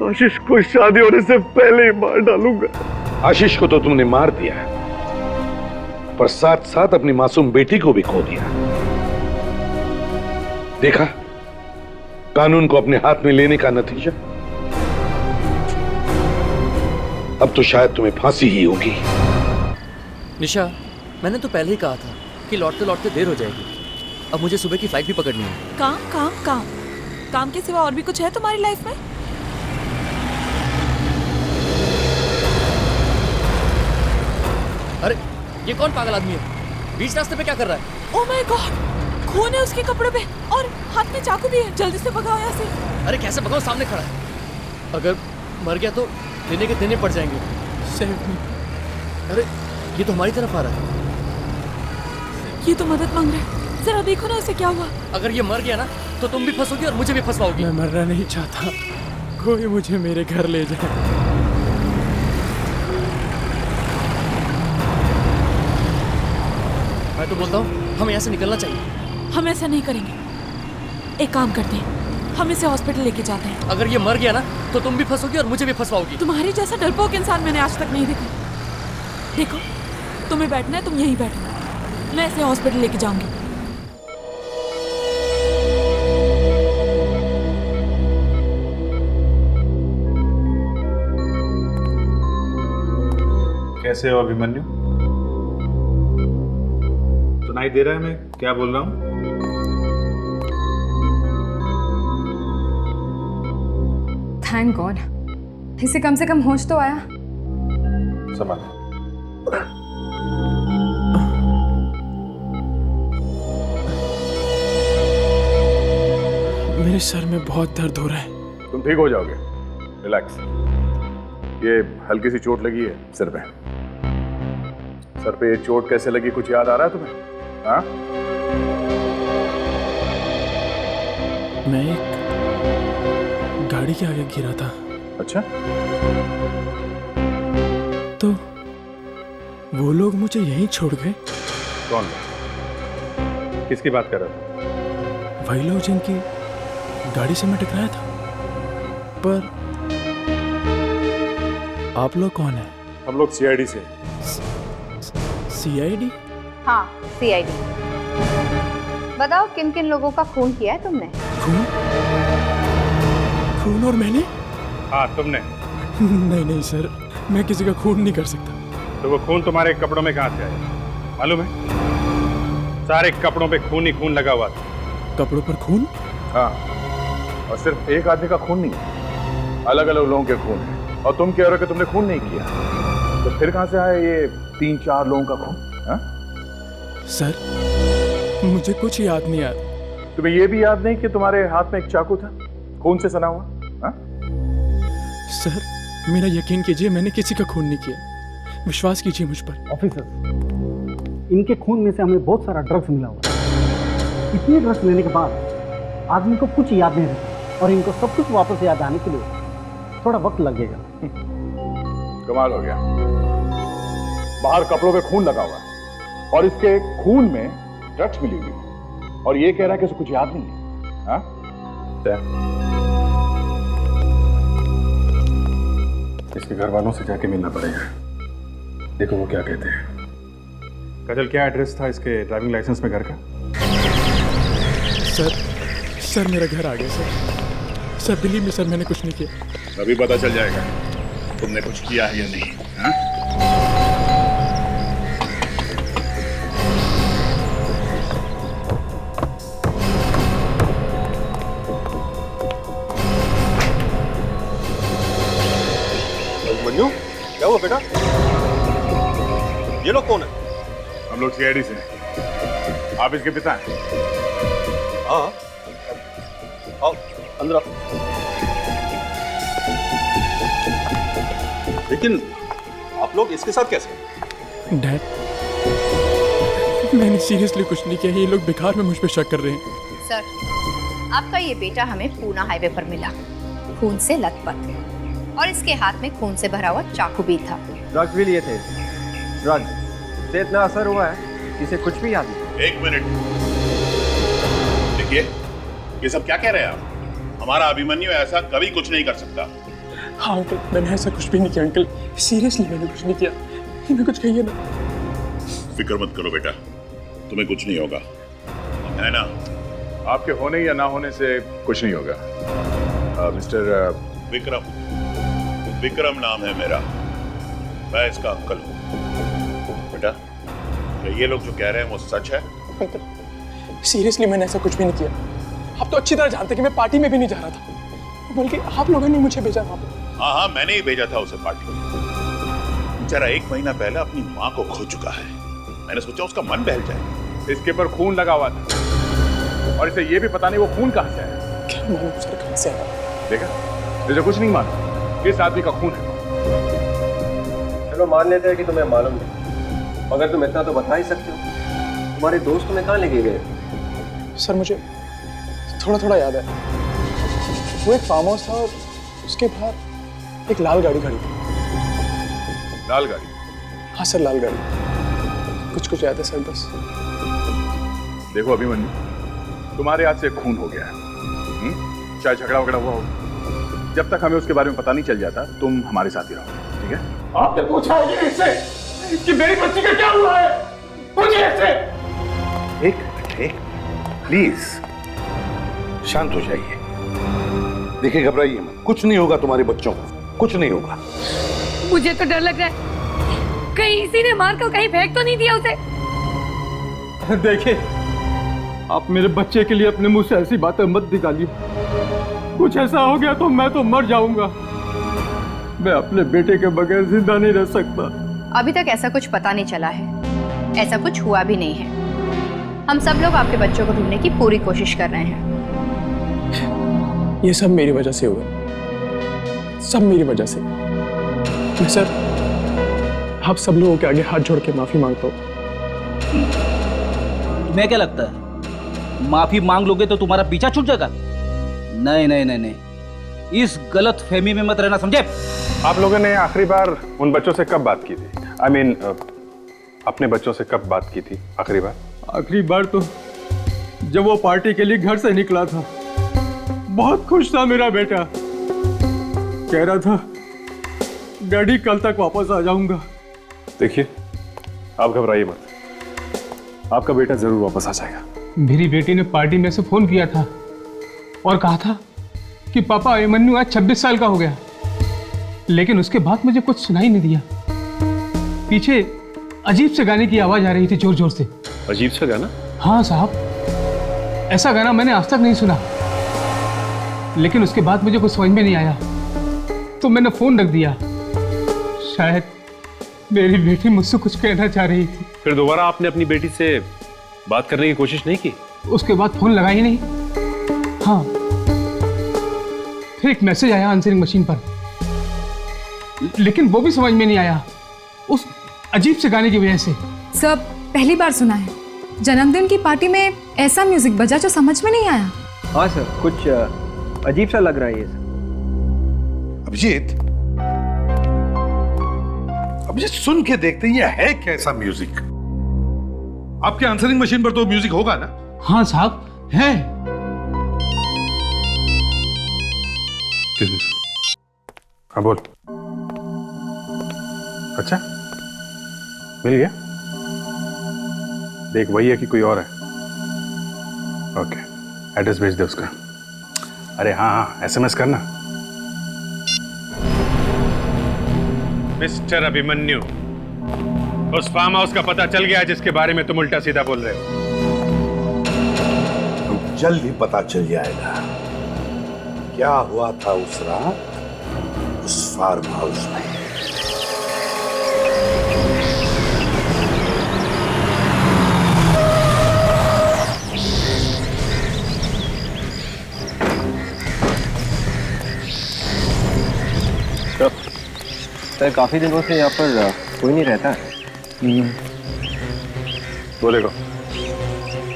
आशीष को शादी होने से पहले ही मार डालूंगा। आशीष को तो तुमने मार दिया, पर साथ साथ अपनी मासूम बेटी को भी खो दिया। देखा कानून को अपने हाथ में लेने का नतीजा। अब तो शायद तुम्हें फांसी ही होगी। निशा, मैंने तो पहले ही कहा था कि लौटते लौटते देर हो जाएगी। अब मुझे सुबह की फ्लाइट भी पकड़नी है। काम काम काम काम के सिवा और भी कुछ है तुम्हारी लाइफ में? अरे ये कौन पागल आदमी है? बीच रास्ते पे क्या कर रहा है? ओह माय गॉड, खून है उसके कपड़े पे और हाथ में चाकू भी है। जल्दी से भगाओ यहाँ से। अरे कैसे भगाओ? सामने खड़ा है। अगर मर गया तो देने के देने पड़ जाएंगे। अरे ये तो हमारी तरफ आ रहा है। ये तो मदद मांग रहा है। जरा देखो ना उसे क्या हुआ। अगर ये मर गया ना तो तुम भी फंसोगी और मुझे भी फंसवाओगी। मैं मरना नहीं चाहता, कोई मुझे मेरे घर ले जाए। मैं तो बोलता हूँ हमें यहाँ से निकलना चाहिए। हम ऐसा नहीं करेंगे। एक काम करते हैं, हम इसे हॉस्पिटल लेके जाते हैं। अगर ये मर गया ना तो तुम भी फंसोगी और मुझे भी फंसवाओगी। तुम्हारे जैसा डरपोक इंसान मैंने आज तक नहीं देखा। देखो, तुम्हें बैठना है, तुम यहीं बैठो। मैं इसे हॉस्पिटल लेके जाऊंगी। कैसे हो अभिमन्यु? सुनाई दे रहा है मैं क्या बोल रहा हूँ? थैंक गॉड, इसे कम से कम होश तो आया। संभाल। मेरे सर में बहुत दर्द हो रहा है। तुम ठीक हो जाओगे, रिलैक्स। ये हल्की सी चोट लगी है सिर पे। सर पे ये चोट कैसे लगी कुछ याद आ रहा है तुम्हें? हाँ? मैं एक गाड़ी के आगे गिरा था। अच्छा? तो वो लोग मुझे यहीं छोड़ गए। कौन? किसकी बात कर रहा था? वही लोग जिनकी गाड़ी से मैं टकराया था। पर आप लोग कौन है? हम लोग सीआईडी से। सीआईडी? हाँ, सीआईडी। बताओ किन किन लोगों का खून किया है तुमने? खून और मैंने? हाँ, तुमने। नहीं सर, मैं किसी का खून नहीं कर सकता। तो वो खून तुम्हारे कपड़ों में कहाँ से आया मालूम है? सारे कपड़ों पे खून ही खून लगा हुआ था। कपड़ों पर खून? हाँ, और सिर्फ एक आदमी का खून नहीं, अलग अलग लोगों के खून है और तुम कह रहे हो कि तुमने खून नहीं किया, तो फिर कहां से आया ये 3-4 लोगों का खून? हाँ? सर मुझे कुछ याद नहीं आ रहा। तुम्हें ये भी याद नहीं कि तुम्हारे हाथ में एक चाकू था खून से सना हुआ? हाँ? सर मेरा यकीन कीजिए, मैंने किसी का खून नहीं किया, विश्वास कीजिए मुझ पर। ऑफिसर, इनके खून में से हमें बहुत सारा ड्रग्स मिला हुआ है। इतने ड्रग्स लेने के बाद आदमी को कुछ याद नहीं रहता और इनको सब कुछ वापस याद आने के लिए थोड़ा वक्त लगेगा। कमाल हो गया, बाहर कपड़ों पे खून लगा हुआ है और इसके खून में ड्रग्स मिली हुई है और ये कह रहा है कि उसे कुछ याद नहीं है। हाँ? इसके घर वालों से जाके मिलना पड़ेगा, देखो वो क्या कहते हैं। काजल, क्या एड्रेस था इसके ड्राइविंग लाइसेंस में घर का? सर मेरा घर आ गया सर बिलीव मी सर, मैंने कुछ नहीं किया। अभी पता चल जाएगा तुमने कुछ किया है या नहीं। हाँ? मन्नू, क्या हुआ बेटा? ये लोग कौन है? हम लोग सीआईडी से हैं। आप इसके पिता हैं? हाँ, आओ अंदर आओ। लेकिन आप लोग इसके साथ कैसे? डैड, मैंने सीरियसली कुछ नहीं किया, ये लोग बेकार में मुझ पे शक कर रहे हैं। सर, आपका ये बेटा हमें पूना हाईवे पर मिला, खून से लथपथ, और इसके हाथ में खून से भरा हुआ चाकू भी था। ड्रग्स भी लिए थे। ड्रग्स से इतना असर हुआ है कि इसे कुछ भी याद नहीं। 1 मिनट देखिए, ये सब क्या कह रहे हैं आप? हमारा अभिमन्यु ऐसा कभी कुछ नहीं कर सकता। हाँ अंकल, मैंने ऐसा कुछ भी नहीं किया अंकल, सीरियसली मैंने कुछ नहीं किया। मैं कुछ कहिए ना। फिक्र मत करो बेटा, तुम्हें कुछ नहीं होगा, है ना? आपके होने या ना होने से कुछ नहीं होगा। मिस्टर विक्रम नाम है मेरा, मैं इसका अंकल हूँ। बेटा, ये लोग जो कह रहे हैं वो सच है? अंकल, सीरियसली मैंने ऐसा कुछ भी नहीं किया। आप तो अच्छी तरह जानते हैं कि मैं पार्टी में भी नहीं जा रहा था, बल्कि आप लोगों ने मुझे भेजा वहाँ पे। हाँ, मैंने ही भेजा था उसे पार्टी में। बेचारा 1 महीना पहले अपनी माँ को खो चुका है, मैंने सोचा उसका मन बहल जाए। इसके पर खून लगा हुआ था और इसे ये भी पता नहीं वो खून कहाँ से आया। क्या मालूम सर कहाँ से आया? देखा, तुझे कुछ नहीं मालूम, इस आदमी का खून है। चलो मान लेते हैं कि तुम्हें मालूम नहीं, मगर तुम इतना तो बता ही सकते हो, तुम्हारे दोस्त तुम्हें कहाँ लेके गए? सर मुझे थोड़ा थोड़ा याद है, वो एक फार्म हाउस था और उसके बाहर एक लाल गाड़ी खड़ी थी। लाल गाड़ी? हाँ सर, लाल गाड़ी, कुछ याद है सर बस। देखो अभिमन्यु, तुम्हारे हाथ से खून हो गया है, चाहे झगड़ा वगड़ा हुआ हो, जब तक हमें उसके बारे में पता नहीं चल जाता तुम हमारे साथ ही रहो, ठीक है? आपने पूछा है कि इससे कि मेरी बच्ची का क्या हुआ है? पूछिए इससे। एक प्लीज शांत हो जाइए। देखिए, घबराइए मत, कुछ नहीं होगा तुम्हारे बच्चों को, कुछ नहीं होगा। मुझे तो डर लग रहा है, कहीं इसी ने मार कर कहीं फेंक तो नहीं दिया उसे। देखिए, आप मेरे बच्चे के लिए अपने मुंह से ऐसी बातें मत निकालिए। कुछ ऐसा हो गया तो मैं तो मर जाऊंगा। मैं अपने बेटे के बगैर जिंदा नहीं रह सकता। अभी तक ऐसा कुछ पता नहीं चला है, ऐसा कुछ हुआ भी नहीं है। हम सब लोग आपके बच्चों को ढूंढने की पूरी कोशिश कर रहे हैं। ये सब मेरी वजह से हुआ, सब मेरी वजह से। मैं सर आप सब लोगों के आगे हाथ जोड़ के माफी मांगता हूँ। तुम्हें क्या लगता है माफी मांग लोगे तो तुम्हारा पीछा छूट जाएगा? नहीं नहीं नहीं नहीं, इस गलत फहमी में मत रहना, समझे? आप लोगों ने आखिरी बार उन बच्चों से कब बात की थी? I mean, अपने बच्चों से कब बात की थी आखिरी बार? आखिरी बार तो जब वो पार्टी के लिए घर से निकला था। बहुत खुश था मेरा बेटा, कह रहा था डैडी कल तक वापस आ जाऊंगा। देखिए, आप घबराइए मत, आपका बेटा जरूर वापस आ जाएगा। मेरी बेटी ने पार्टी में से फोन किया था और कहा था कि पापा अभिमन्यु आज 26 साल का हो गया, लेकिन उसके बाद मुझे कुछ सुनाई नहीं दिया। पीछे अजीब से गाने की आवाज आ रही थी, जोर जोर से। अजीब सा गाना? हाँ साहब, ऐसा गाना मैंने आज तक नहीं सुना। लेकिन उसके बाद मुझे कुछ समझ में नहीं आया। तो मैंने फोन रख दिया। शायद मेरी बेटी मुझसे कुछ कहना चाह रही थी। फिर दोबारा आपने अपनी बेटी से बात करने की कोशिश नहीं की? उसके बाद फोन लगा ही नहीं। हाँ, फिर एक मैसेज आया आंसरिंग मशीन पर, लेकिन वो भी समझ में नहीं आया उस अजीब से गाने की वजह से। सब पहली बार सुना है। जन्मदिन की पार्टी में ऐसा म्यूजिक बजा जो समझ में नहीं आया। हाँ सर, कुछ अजीब सा लग रहा है ये सर। अभिजीत, अभिजीत सुन के देखते हैं ये है कैसा म्यूजिक। आपके आंसरिंग मशीन पर तो म्यूजिक होगा ना? हाँ साहब, है। हाँ बोल। अच्छा, मिल गया? देख वही है कि कोई और है? ओके, एड्रेस भेज दे उसका। अरे हाँ हाँ, एसएमएस करना। मिस्टर अभिमन्यु, उस फार्म हाउस का पता चल गया जिसके बारे में तुम उल्टा सीधा बोल रहे हो? जल्द ही पता चल जाएगा क्या हुआ था उस रात उस फार्म हाउस में। सर काफी दिनों से यहाँ पर कोई नहीं रहता है। बोलेगा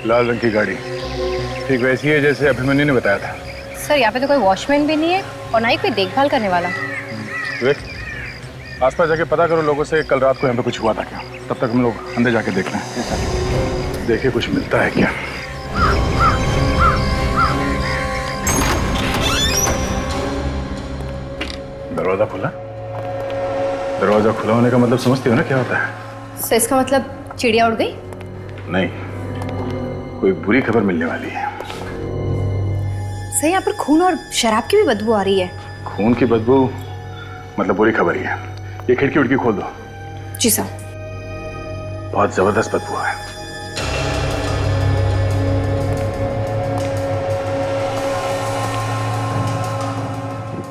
लाल रंग की गाड़ी ठीक वैसी है जैसे अभिमन्यु ने बताया था। सर यहाँ पे तो कोई वॉचमैन भी नहीं है और ना ही कोई देखभाल करने वाला। देख आसपास जाके पता करो लोगों से कल रात को यहाँ पे कुछ हुआ था क्या। तब तक हम लोग अंदर जाके देख लें, देखे कुछ मिलता है क्या। दरवाजा खुला? दरवाजा खुला होने का मतलब समझती हो ना क्या होता है? सर इसका मतलब चिड़िया उड़ गई? नहीं, कोई बुरी खबर मिलने वाली है। सर यहाँ पर खून और शराब की भी बदबू आ रही है। खून की बदबू मतलब बुरी खबर ही है। ये खिड़की उड़की खोल दो। जी सर। बहुत जबरदस्त बदबू है।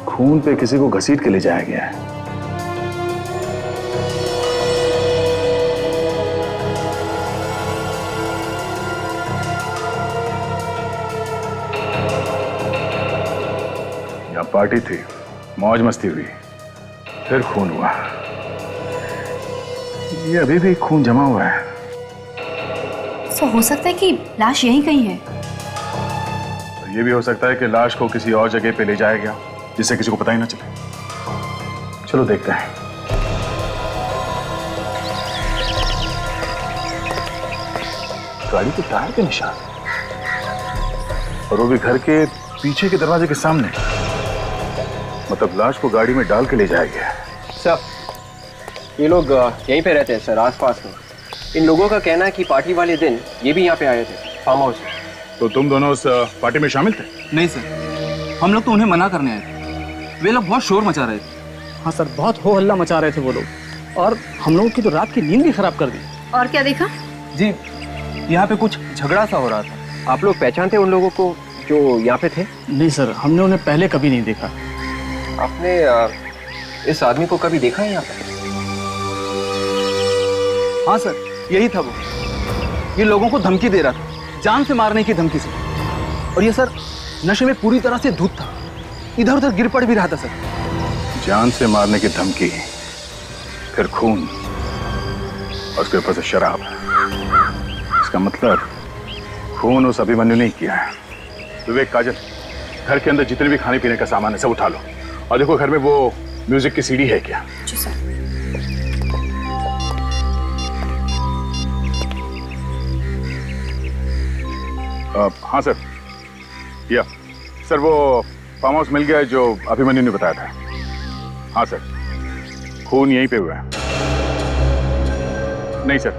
खून पे किसी को घसीट के ले जाया गया है। यहाँ पार्टी थी, मौज मस्ती हुई, फिर खून हुआ। ये अभी भी खून जमा हुआ है। सो हो सकता है कि लाश यहीं कहीं है। ये भी हो सकता है कि लाश को किसी और जगह पे ले जाया गया जिससे किसी को पता ही ना चले। चलो देखते हैं। गाड़ी के टायर के निशान और वो भी घर के पीछे के दरवाजे के सामने। मतलब लाश को गाड़ी में डाल के ले जाया गया। सर ये लोग यहीं पे रहते हैं सर, आसपास में। इन लोगों का कहना है कि पार्टी वाले दिन ये भी यहाँ पे आए थे फार्म हाउस में। तो तुम दोनों उस पार्टी में शामिल थे? नहीं सर, हम लोग तो उन्हें मना करने आए थे। वे लोग बहुत शोर मचा रहे थे। हाँ सर, बहुत हो हल्ला मचा रहे थे वो लोग, और हम लोगों की तो रात की नींद भी खराब कर दी। और क्या देखा? जी, यहाँ पे कुछ झगड़ा सा हो रहा था। आप लोग पहचानते उन लोगों को जो यहाँ पे थे? नहीं सर, हमने उन्हें पहले कभी नहीं देखा। आपने इस आदमी को कभी देखा है यहाँ पे? हाँ सर, यही था वो। ये लोगों को धमकी दे रहा था, जान से मारने की धमकी से। और ये सर नशे में पूरी तरह से धुत था, इधर उधर गिर पड़ भी रहा था सर। जान से मारने की धमकी, फिर खून और उसके ऊपर से शराब। इसका मतलब खून उस अभिमन्यु ने किया है। विवेक, काजल, घर के अंदर जितने भी खाने पीने का सामान है सब उठा लो, और देखो घर में वो म्यूजिक की सीडी है क्या। जी सर। हाँ सर, या सर वो फार्म हाउस मिल गया है जो अभिमन्यु ने बताया था। हाँ सर, खून यहीं पे हुआ है। नहीं सर,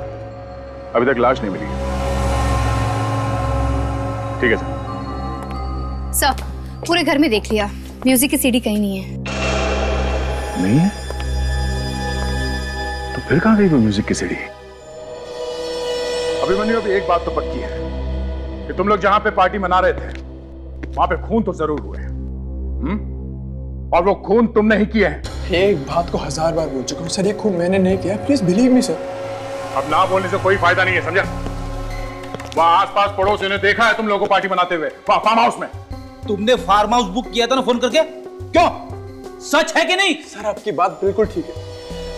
अभी तक लाश नहीं मिली। ठीक है सर। सर पूरे घर में देख लिया, म्यूजिक की सीडी कहीं नहीं है। नहीं है? तो फिर कहां गई वो म्यूजिक की सीडी? अभिमन्यु, अभी एक बात तो पक्की है कि तुम लोग जहां पे पार्टी मना रहे थे वहां पे खून तो जरूर हुए। और वो खून तुमने ही किया है। एक बात को 1000 बार बोल चुका हूँ सर, ये खून मैंने नहीं किया, प्लीज बिलीव मी सर। अब ना बोलने से कोई फायदा नहीं है, समझा? वहाँ आसपास पड़ोसियों ने देखा है तुम लोगों को पार्टी मनाते हुए, वहाँ फार्म हाउस में। तुमने फार्म हाउस बुक किया था ना फोन करके, क्यों? सच है कि नहीं? सर आपकी बात बिल्कुल ठीक है,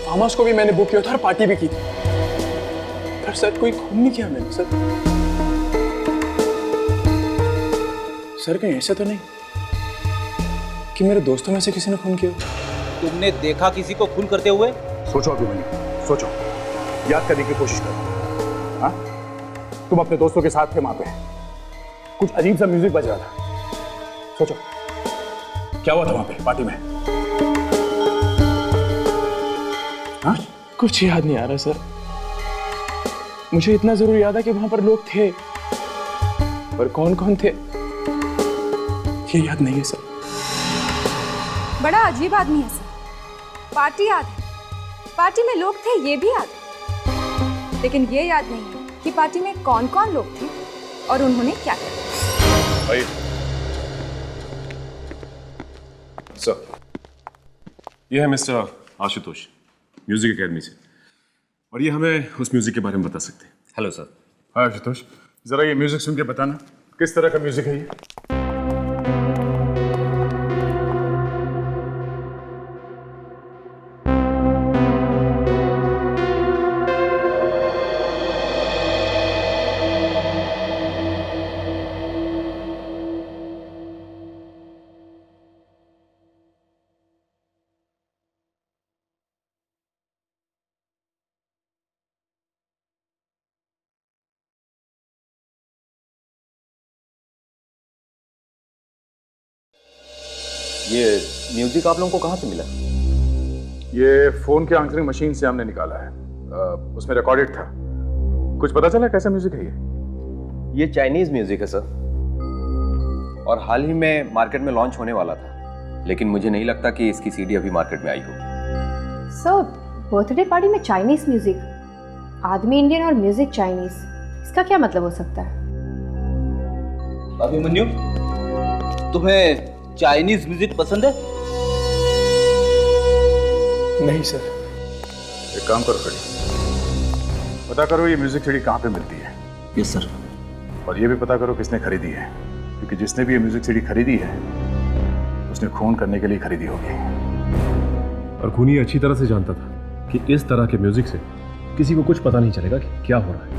फार्म हाउस को भी मैंने बुक किया था और पार्टी भी की थी, पर सर कोई खून नहीं किया मैंने सर। सर कहीं ऐसा तो नहीं कि मेरे दोस्तों में से किसी ने खून किया? तुमने देखा किसी को खून करते हुए? सोचो अभिमन्यु, सोचो, याद करने की कोशिश करो। हाँ, तुम अपने दोस्तों के साथ थे वहां पे, कुछ अजीब सा म्यूजिक बज रहा था, सोचो क्या हुआ था वहां पे पार्टी में? हाँ? कुछ याद नहीं आ रहा सर, मुझे इतना जरूर याद है कि वहां पर लोग थे, पर कौन कौन थे ये याद नहीं है सर। बड़ा अजीब आदमी है सर, पार्टी याद है, पार्टी में लोग थे ये भी याद है, लेकिन ये याद नहीं है कि पार्टी में कौन कौन लोग थे और उन्होंने क्या किया। सर, ये है मिस्टर आशुतोष, म्यूजिक एकेडमी से, और ये हमें उस म्यूजिक के बारे में बता सकते हैं। Hello sir. हाँ आशुतोष, जरा ये म्यूजिक सुन के बताना किस तरह का म्यूजिक है ये? ये म्यूजिक आप लोगों को कहाँ से मिला? ये फोन के आंसरिंग मशीन से हमने निकाला है, उसमें रिकॉर्डेड था। कुछ पता चला कैसा म्यूजिक है ये? ये चाइनीज म्यूजिक है सर, और हाल ही में मार्केट में लॉन्च होने वाला था, लेकिन मुझे नहीं लगता कि इसकी सीडी अभी मार्केट में आई हो। सर, बर्थडे पार्टी में चाइनीज म्यूजिक, आदमी इंडियन और म्यूजिक चाइनीज, इसका क्या मतलब हो सकता है? अभिमन्यु, तुम्हें चाइनीज म्यूजिक पसंद है? नहीं सर। एक काम करो खड़ी, पता करो ये म्यूजिक सीडी कहाँ पे मिलती है। Yes sir. और ये भी पता करो किसने खरीदी है, क्योंकि जिसने भी ये म्यूजिक सीडी खरीदी है उसने खून करने के लिए खरीदी होगी। और खूनी अच्छी तरह से जानता था कि इस तरह के म्यूजिक से किसी को कुछ पता नहीं चलेगा कि क्या हो रहा है।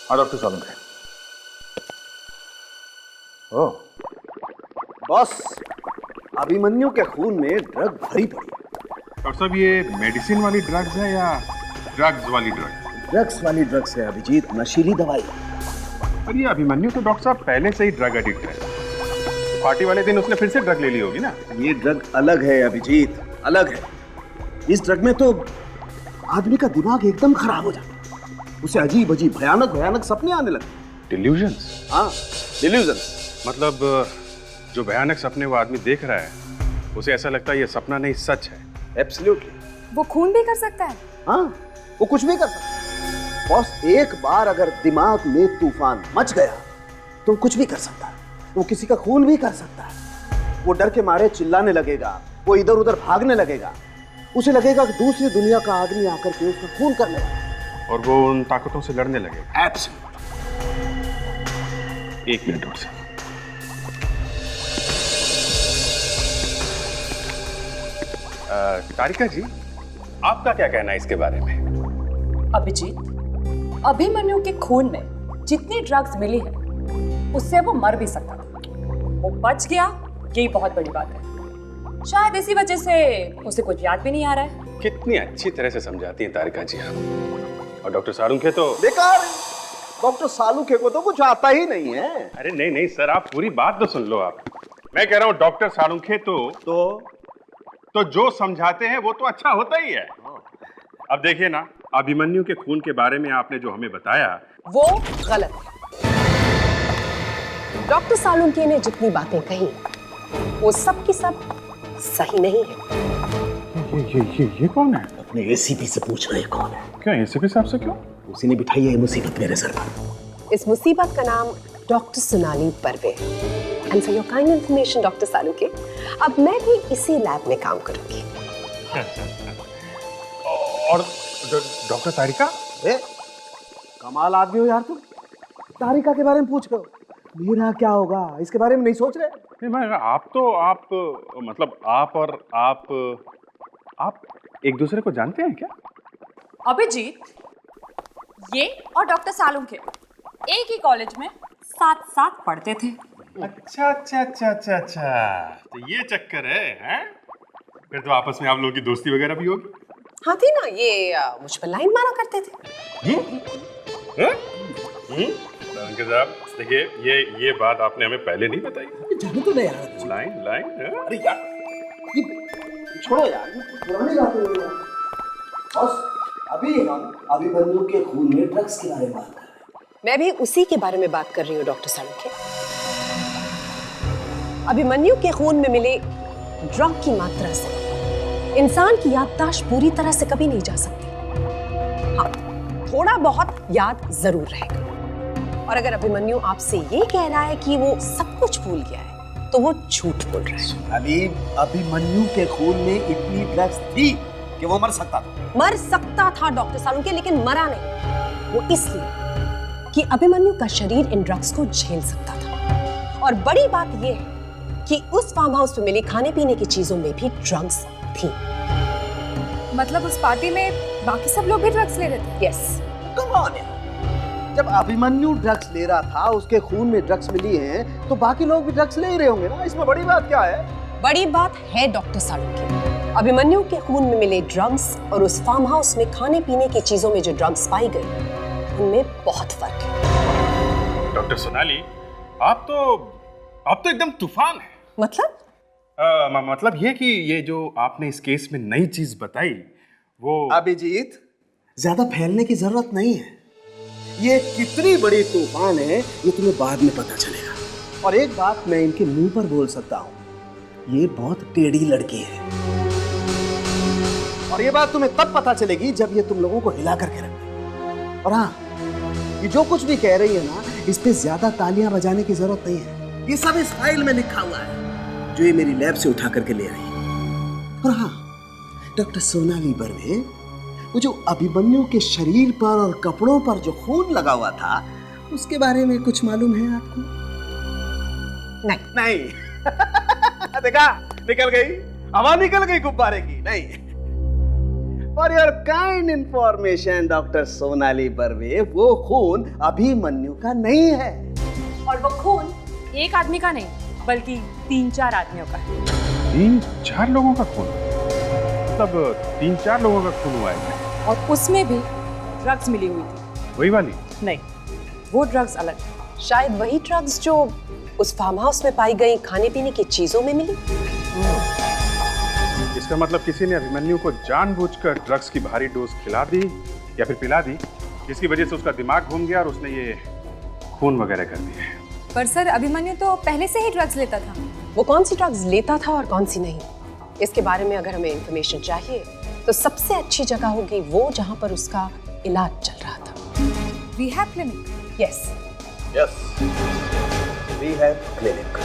हाँ डॉक्टर सालुंखे। ओह बॉस, अभिमन्यु के खून में ड्रग भरी पड़ी है। डॉक्टर साहब, ये मेडिसिन वाली ड्रग्स है या ड्रग्स वाली ड्रग्स? ड्रग्स वाली ड्रग्स है अभिजीत, नशीली दवाई। पर ये अभिमन्यु तो डॉक्टर साहब पहले से ही ड्रग एडिक्ट है, पार्टी वाले दिन उसने फिर से ड्रग ले ली होगी ना? ये ड्रग अलग है अभिजीत, अलग है। इस ड्रग में तो आदमी का दिमाग एकदम खराब हो जाता, उसे अजीब अजीब भयानक भयानक सपने आने लगते। डिल्यूजन्स? हाँ, डिल्यूजन्स। मतलब जो भयानक सपने वो आदमी देख रहा है उसे ऐसा लगता है ये सपना नहीं सच है। एब्सोल्युटली। वो खून भी कर सकता है? हाँ, वो कुछ भी कर सकता है बॉस। एक बार अगर दिमाग में तूफान मच गया तो कुछ भी कर सकता है। वो किसी का खून भी कर सकता है। वो डर के मारे चिल्लाने लगेगा, वो इधर उधर भागने लगेगा, उसे लगेगा कि दूसरी दुनिया का आदमी आकर के उसका खून करने लगा, और वो उन ताकतों से लड़ने लगेगा। एब्सोल्युटली। एक मिनट और से। तारिका जी, आपका क्या कहना है इसके बारे में? अभिजीत, अभिमन्यु के खून में जितनी ड्रग्स मिली है उससे वो मर भी सकता था, वो बच गया, यही बहुत बड़ी बात है। शायद इसी वजह से उसे कुछ याद भी नहीं आ रहा है। कितनी अच्छी तरह से समझाती हैं तारिका जी आप। और डॉक्टर सालुंखे तो बेकार, डॉक्टर सालुंखे को तो कुछ आता ही नहीं है। अरे नहीं नहीं सर, आप पूरी बात तो सुन लो। आप, मैं कह रहा हूँ डॉक्टर सालुंखे तो जो समझाते हैं वो तो अच्छा होता ही है। अब देखिए ना, अभिमन्यु के खून के बारे में आपने जो हमें बताया वो गलत है। डॉक्टर सालुंखे ने जितनी बातें कही वो सब की सब सही नहीं है। ये कौन है? अपने एसीपी से पूछ रहे कौन है। क्या एसीपी साहब से? क्यों? उसी ने बिठाई है मुसीबत मेरे सर पर। इस मुसीबत का नाम doctor Sonali Barve. And for your kind information doctor Salunkhe, अब मैं भी इसी लैब में काम करूंगी। और डॉक्टर तारिका? कमाल आदमी हो यार तुम। तारिका के बारे में पूछ रहे हो, मेरा क्या होगा इसके बारे में नहीं सोच रहे? नहीं मैं आप मतलब आप एक दूसरे को जानते हैं क्या? अभिजीत, ये और डॉक्टर सालुंखे एक ही कॉलेज में साथ साथ पढ़ते थे। अच्छा तो ये चक्कर है? फिर तो आपस में आप लोगों की दोस्ती वगैरह भी होगी। हाँ थी ना, ये मुझ पर लाइन मारा करते थे। अंकल साहब देखिए, ये बात आपने हमें पहले नहीं बताई। जानू तो नहीं यार। लाइन अरे यार ये छोड़ो यार, पुरानी बातें हो यार। बस अभी हम अभिमन्यु के खून में ड्रग्स के बारे में बात कर रहे हैं। मैं भी उसी के बारे में बात कर रही हूँ डॉक्टर सालुंखे। अभिमन्यु के खून में मिले ड्रग की मात्रा से इंसान की याददाश्त पूरी तरह से कभी नहीं जा सकती। हाँ, थोड़ा बहुत याद जरूर रहेगा। और अगर अभिमन्यु आपसे ये कह रहा है कि वो सब कुछ भूल गया है, तो वो झूठ बोल रहा है। अली, अभिमन्यु के खून में इतनी ड्रग्स थी कि वो मर सकता था। मर सकता था डॉक्टर सालुंखे, लेकिन मरा नहीं। वो इसलिए कि अभिमन्यु का शरीर इन ड्रग्स को झेल सकता था। और बड़ी बात ये है कि उस फार्म हाउस में मिली खाने पीने की चीजों में भी ड्रग्स थी। मतलब उस पार्टी में बाकी सब लोग भी ड्रग्स ले रहे थे? यस। कम ऑन यार, जब अभिमन्यु ड्रग्स ले रहा था, उसके खून में ड्रग्स मिली हैं, तो बाकी लोग भी ड्रग्स ले ही रहे होंगे ना। इसमें बड़ी बात क्या है? बड़ी बात है डॉक्टर सालुंखे, अभिमन्यु के खून में मिले ड्रग्स और उस फार्म हाउस में खाने पीने की चीजों में जो ड्रग्स पाई गई, उनमें बहुत फर्क है। डॉक्टर सोनाली, आप तो एकदम तूफान है। मतलब? मतलब ये कि ये जो आपने इस केस में नई चीज बताई वो। अभिजीत, ज्यादा फैलने की जरूरत नहीं है। ये कितनी बड़ी तूफान है ये तुम्हें बाद में पता चलेगा। और एक बात मैं इनके मुंह पर बोल सकता हूँ, ये बहुत टेढ़ी लड़की है। और ये बात तुम्हें तब पता चलेगी जब ये तुम लोगों को हिला करके रख दे। और हाँ, ये जो कुछ भी कह रही है ना, इस पे ज्यादा तालियां बजाने की जरूरत नहीं है। ये सब इस फाइल में लिखा हुआ है जो ये मेरी लैब से उठा करके ले आई। और हाँ, डॉक्टर सोनाली बर्वे, वो जो अभिमन्यु के शरीर पर और कपड़ों पर जो खून लगा हुआ था, उसके बारे में कुछ मालूम है आपको? नहीं। देखा, निकल गई हवा, निकल गई गुब्बारे की। नहीं। For your kind information doctor Sonali Barve, वो खून अभिमन्यु का नहीं है। और वो खून एक आदमी का नहीं, बल्कि 3-4 आदमियों का है। 3-4 लोगों का खून? तब 3-4 लोगों का खून हुआ है। और उसमें भी ड्रग्स मिली हुई थी। वही वाली? नहीं, वो ड्रग्स अलग। शायद वही ड्रग्स जो उस फार्म हाउस में पाई गई खाने पीने की चीजों में मिली। इसका मतलब किसी ने अभिमन्यु को जानबूझकर ड्रग्स की भारी डोज खिला दी या फिर पिला दी, जिसकी वजह से उसका दिमाग घूम गया और उसने ये खून वगैरह कर दिए। पर सर, अभिमन्यु तो पहले से ही ड्रग्स लेता था। वो कौन सी ड्रग्स लेता था और कौन सी नहीं, इसके बारे में अगर हमें इंफॉर्मेशन चाहिए तो सबसे अच्छी जगह होगी वो जहां पर उसका इलाज चल रहा था। Rehab clinic? Yes. Rehab clinic.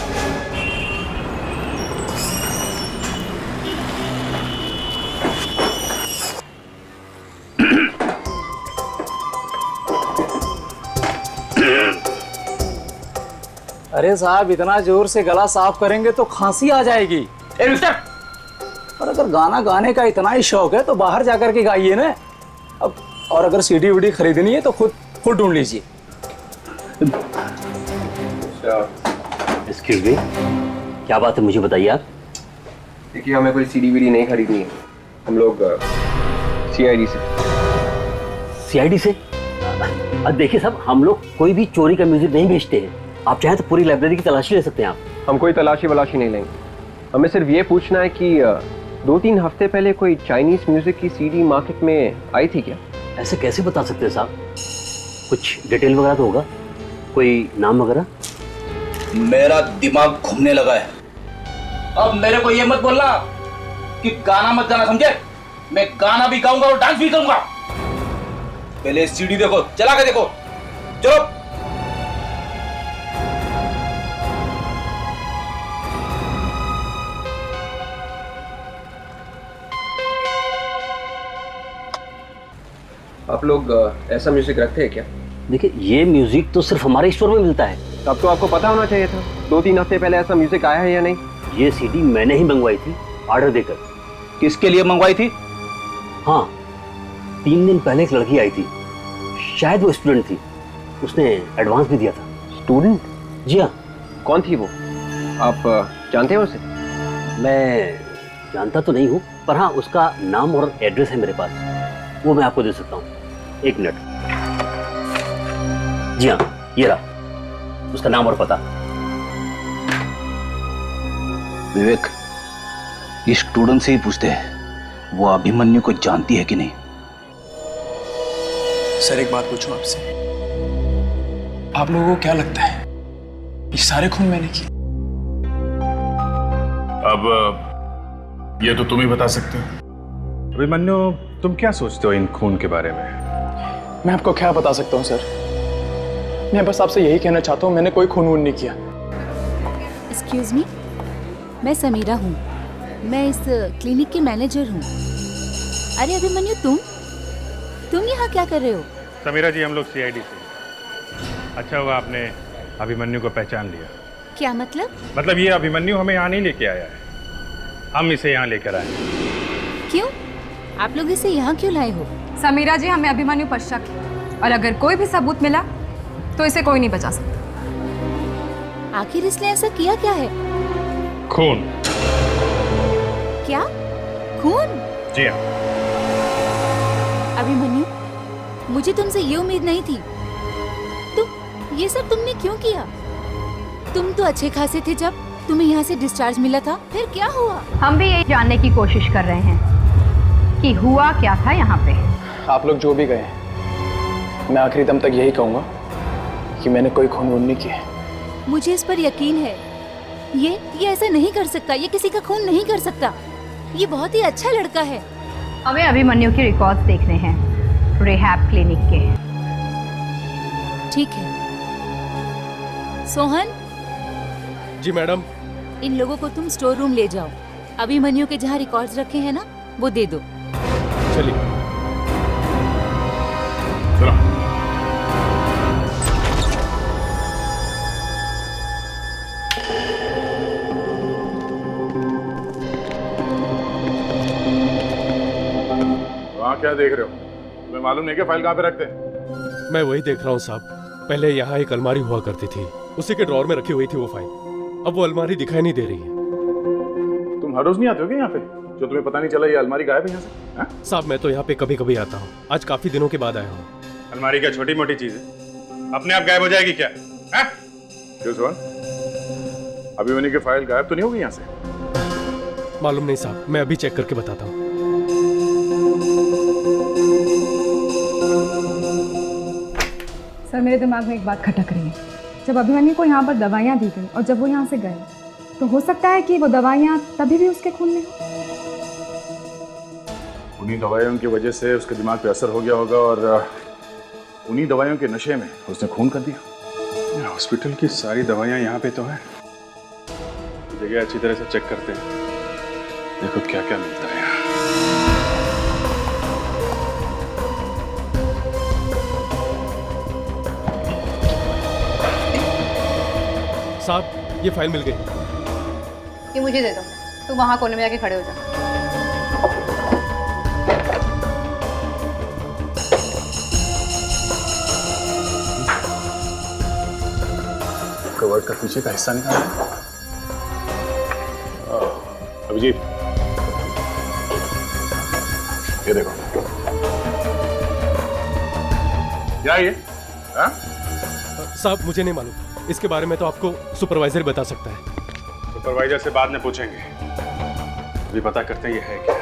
अरे साहब, इतना जोर से गला साफ करेंगे तो खांसी आ जाएगी। ए मिस्टर, और अगर गाना गाने का इतना ही शौक है तो बाहर जाकर के गाइए ना। अब और अगर सीडी वीडी खरीदनी है तो खुद ढूंढ लीजिए। एक्सक्यूज मी, क्या बात है, मुझे बताइए आप। देखिए, हमें कोई सीडी वीडी नहीं खरीदनी है। हम लोग सीआईडी से। अब देखिए साहब, हम लोग कोई भी चोरी का म्यूजिक नहीं बेचते हैं। आप चाहें तो पूरी लाइब्रेरी की तलाशी ले सकते हैं आप। हम कोई तलाशी वलाशी नहीं लेंगे। हमें सिर्फ ये पूछना है कि 2-3 हफ्ते पहले कोई चाइनीज म्यूजिक की सीडी मार्केट में आई थी क्या? ऐसे कैसे बता सकते हैं साहब, कुछ डिटेल वगैरह तो होगा, कोई नाम वगैरह? मेरा दिमाग घूमने लगा है। अब मेरे को ये मत बोलना कि गाना मत गाना, समझे? मैं गाना भी गाऊंगा और डांस भी करूंगा। पहले सीडी देखो, चला के देखो। चलो। आप लोग ऐसा म्यूजिक रखते हैं क्या? देखिए, ये म्यूजिक तो सिर्फ हमारे स्टोर में मिलता है। तब तो आपको पता होना चाहिए था। 2-3 हफ्ते पहले ऐसा म्यूजिक आया है या नहीं? ये सीडी मैंने ही मंगवाई थी ऑर्डर देकर। किसके लिए मंगवाई थी? हाँ, 3 दिन पहले एक लड़की आई थी, शायद वो स्टूडेंट थी, उसने एडवांस भी दिया था। स्टूडेंट? जी हाँ। कौन थी वो? आप जानते हैं उसे? मैं जानता तो नहीं हूँ, पर हाँ उसका नाम और एड्रेस है मेरे पास, वो मैं आपको दे सकता हूँ। 1 मिनट। जी हाँ, ये रहा उसका नाम और पता। विवेक, इस स्टूडेंट से ही पूछते हैं वो अभिमन्यु को जानती है कि नहीं। सर एक बात पूछूं आपसे, आप लोगों को क्या लगता है ये सारे खून मैंने किए? अब ये तो तुम ही बता सकते हो। अभिमन्यु, तुम क्या सोचते हो इन खून के बारे में? मैं आपको क्या बता सकता हूँ सर, मैं बस आपसे यही कहना चाहता हूँ, मैंने कोई खून वून नहीं किया। एक्सक्यूज मी, मैं समीरा हूँ, मैं इस क्लिनिक की मैनेजर हूँ। अरे अभिमन्यु, तुम यहाँ क्या कर रहे हो? समीरा जी, हम लोग सीआईडी से। अच्छा हुआ आपने अभिमन्यु को पहचान लिया। क्या मतलब? मतलब ये अभिमन्यु हमें यहाँ नहीं लेके आया है, हम इसे यहाँ लेकर आए। क्यों? आप लोग इसे यहाँ क्यों लाए हो? समीरा जी, हमें अभिमन्यु पर शक है और अगर कोई भी सबूत मिला तो इसे कोई नहीं बचा सकता। आखिर इसने ऐसा किया क्या है? खून। क्या? खून? जी हाँ। अभिमन्यु, मुझे तुमसे ये उम्मीद नहीं थी। ये सब तुमने क्यों किया? तुम तो अच्छे खासे थे जब तुम्हें यहाँ से डिस्चार्ज मिला था, फिर क्या हुआ? हम भी ये जानने की कोशिश कर रहे हैं कि हुआ क्या था यहाँ पे। आप लोग जो भी गए, मैं आखिरी दम तक यही कहूँगा कि मैंने कोई खून वून नहीं किया। मुझे इस पर यकीन है, ये ऐसा नहीं कर सकता, ये किसी का खून नहीं कर सकता। ये बहुत ही अच्छा लड़का है। हमें अभिमन्यु के रिकॉर्ड्स देखने हैं रिहैब क्लिनिक के। ठीक है सोहन। जी मैडम। इन लोगों को तुम स्टोर रूम ले जाओ, अभिमन्यु के जहाँ रिकॉर्ड्स रखे हैं ना, वो दे दो। चलिए। चलो। वहाँ क्या देख रहे हो? तुम्हें मालूम नहीं क्या फाइल कहाँ पे रखते हैं? मैं वही देख रहा हूँ साहब। पहले यहाँ एक अलमारी हुआ करती थी, उसी के ड्रॉर में रखी हुई थी वो फाइल। अब वो अलमारी दिखाई नहीं दे रही है। तुम हर रोज नहीं आते हो क्या यहाँ पे, जो तुम्हें पता नहीं चला ये अलमारी गायब है यहाँ से? साहब मैं तो यहाँ पे कभी कभी आता हूँ, आज काफी दिनों के बाद आया हूँ। अलमारी क्या छोटी मोटी चीज है, अपने आप गायब हो जाएगी क्या? क्यों सोहन, अभिमन्यु की फाइल गायब तो नहीं होगी यहाँ से? मालूम नहीं साहब, मैं अभी चेक करके बताता हूँ। सर, मेरे दिमाग में एक बात खटक रही है। जब अभिमन्यु को यहाँ पर दवाइयाँ दी गई और जब वो यहाँ से गए, तो हो सकता है कि वो दवाइयाँ तभी भी उसके खून में हो। उन्हीं दवाइयों की वजह से उसके दिमाग पे असर हो गया होगा और उन्हीं दवाइयों के नशे में उसने खून कर दिया। हॉस्पिटल की सारी दवाइयाँ यहाँ पे तो है, जगह अच्छी तरह से चेक करते हैं, देखो क्या क्या मिलता है। साहब ये फाइल मिल गई। ये मुझे दे दो, तुम वहां कोने में जाके खड़े हो जाओ। कवर का पीछे का हिस्सा निकाला। अभिजीत, ये देखो क्या ये? साहब मुझे नहीं मालूम, इसके बारे में तो आपको सुपरवाइजर बता सकता है। सुपरवाइजर से बाद में पूछेंगे, अभी पता करते हैं ये है क्या।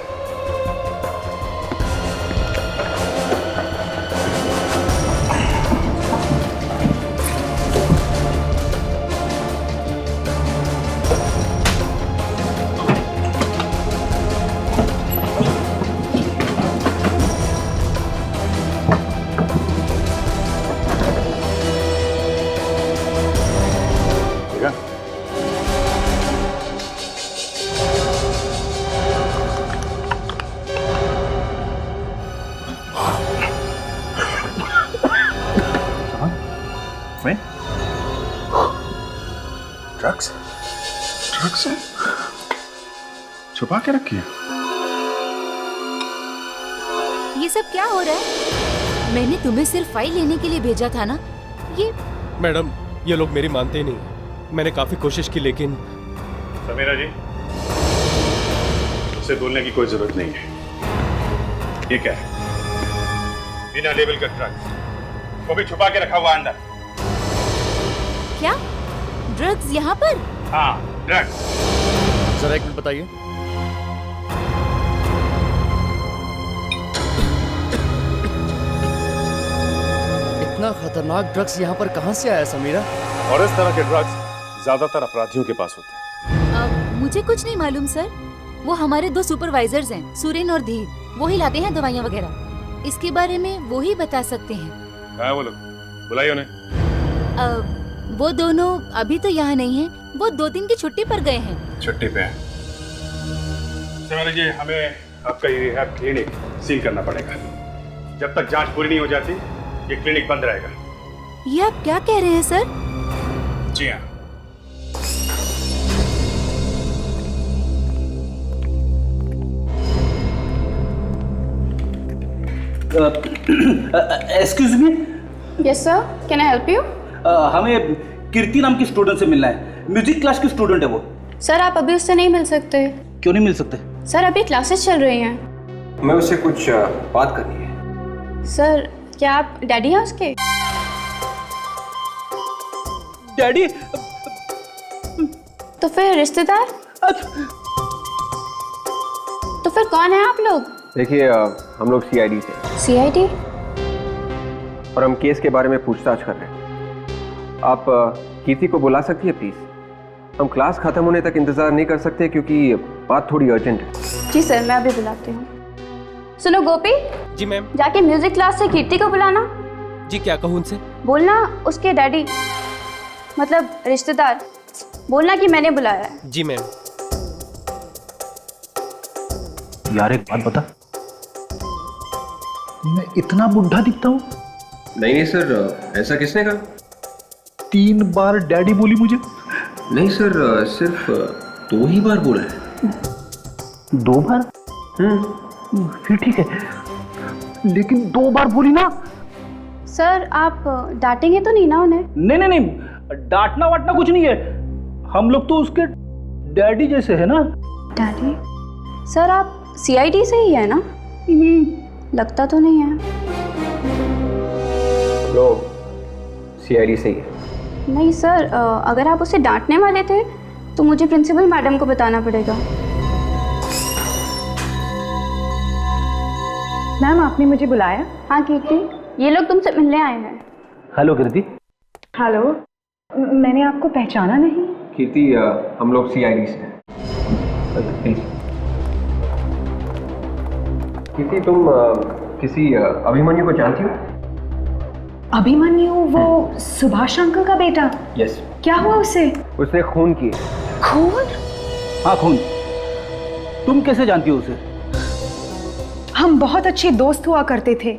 छुपा के रखी है? ये सब क्या हो रहा है? मैंने तुम्हें सिर्फ फाइल लेने के लिए भेजा था ना। ये मैडम, ये लोग मेरी मानते ही नहीं। मैंने काफी कोशिश की लेकिन। समीरा जी, उसे बोलने की कोई जरूरत नहीं है। ये क्या है? बिना लेबल का ड्रग्स वो भी छुपा के रखा हुआ अंदर। क्या ड्रग्स यहाँ पर? हाँ, ड्रग्स। जरा एक मिनट बताइए। इतना खतरनाक ड्रग्स यहाँ पर कहाँ से आया समीरा? और इस तरह के ड्रग्स ज्यादातर अपराधियों के पास होते हैं। मुझे कुछ नहीं मालूम सर। वो हमारे 2 सुपरवाइजर्स हैं, सुरेन और धीर। वो ही लाते हैं दवाइयाँ वगैरह। इसके बारे में वो ही बता सकते हैं। क्या वो लोग? बुलाइए उन्हें। वो दोनों अभी तो यहाँ नहीं हैं। वो 2 दिन की छुट्टी पर गए हैं। छुट्टी पे हैं। समीरा जी, हमें आपका ये रिहैब क्लिनिक सील करना पड़ेगा। जब तक जांच पूरी नहीं हो जाती ये क्लिनिक बंद रहेगा। ये आप क्या कह रहे हैं सर? जी हाँ। Excuse me. Yes sir, can I help you? हमें कीर्ति नाम की स्टूडेंट से मिलना है। म्यूजिक क्लास की स्टूडेंट है वो। सर आप अभी उससे नहीं मिल सकते। क्यों नहीं मिल सकते? सर अभी क्लासेस चल रही हैं। मैं उससे कुछ बात करनी है। सर क्या आप डैडी हैं उसके? डैडी? तो फिर रिश्तेदार? तो फिर कौन है आप लोग? देखिए, हम लोग सीआईडी से। सीआईडी? और हम केस के बारे में पूछताछ कर रहे हैं। आप कीर्ति को बुला सकती है प्लीज? हम क्लास खत्म होने तक इंतजार नहीं कर सकते क्योंकि बात थोड़ी अर्जेंट है। जी सर, मैं अभी बुलाती हूँ। सुनो गोपी। जी मैम। जाके म्यूजिक क्लास से कीर्ति को बुलाना। जी, क्या कहूँ उनसे? बोलना उसके डैडी, मतलब रिश्तेदार, बोलना कि मैंने बुलाया है। जी मैम। यार एक बात बता, मैं इतना बुढ़ा दिखता हूँ? नहीं सर, ऐसा किसने कहा? 3 बार डैडी बोली मुझे। नहीं सर, सिर्फ 2 ही बार बोला है। 2 बार? फिर ठीक है, लेकिन 2 बार बोली ना। सर आप डांटेंगे तो नहीं ना उन्हें? नहीं नहीं नहीं, डांटना वाटना कुछ नहीं है। हम लोग तो उसके डैडी जैसे है ना। डैडी? सर आप सीआईडी से ही है ना? लगता तो नहीं है। लोग सीआईडी से ही है। नहीं सर, अगर आप उसे डांटने वाले थे तो मुझे प्रिंसिपल मैडम को बताना पड़ेगा। मैम आपने मुझे बुलाया? हाँ कीर्ति, ये लोग तुमसे मिलने आए हैं। हेलो कीर्ति। हेलो, मैंने आपको पहचाना नहीं। कीर्ति, हम लोग सीआईडी से हैं। प्लीज कीर्ति, तुम किसी अभिमन्यु को जानती हो? अभिमन्यु, वो सुभाष अंकल का बेटा? यस। क्या हुआ उसे? उसने खून किए। खून? हाँ खून। तुम कैसे जानती हो उसे? हम बहुत अच्छे दोस्त हुआ करते थे,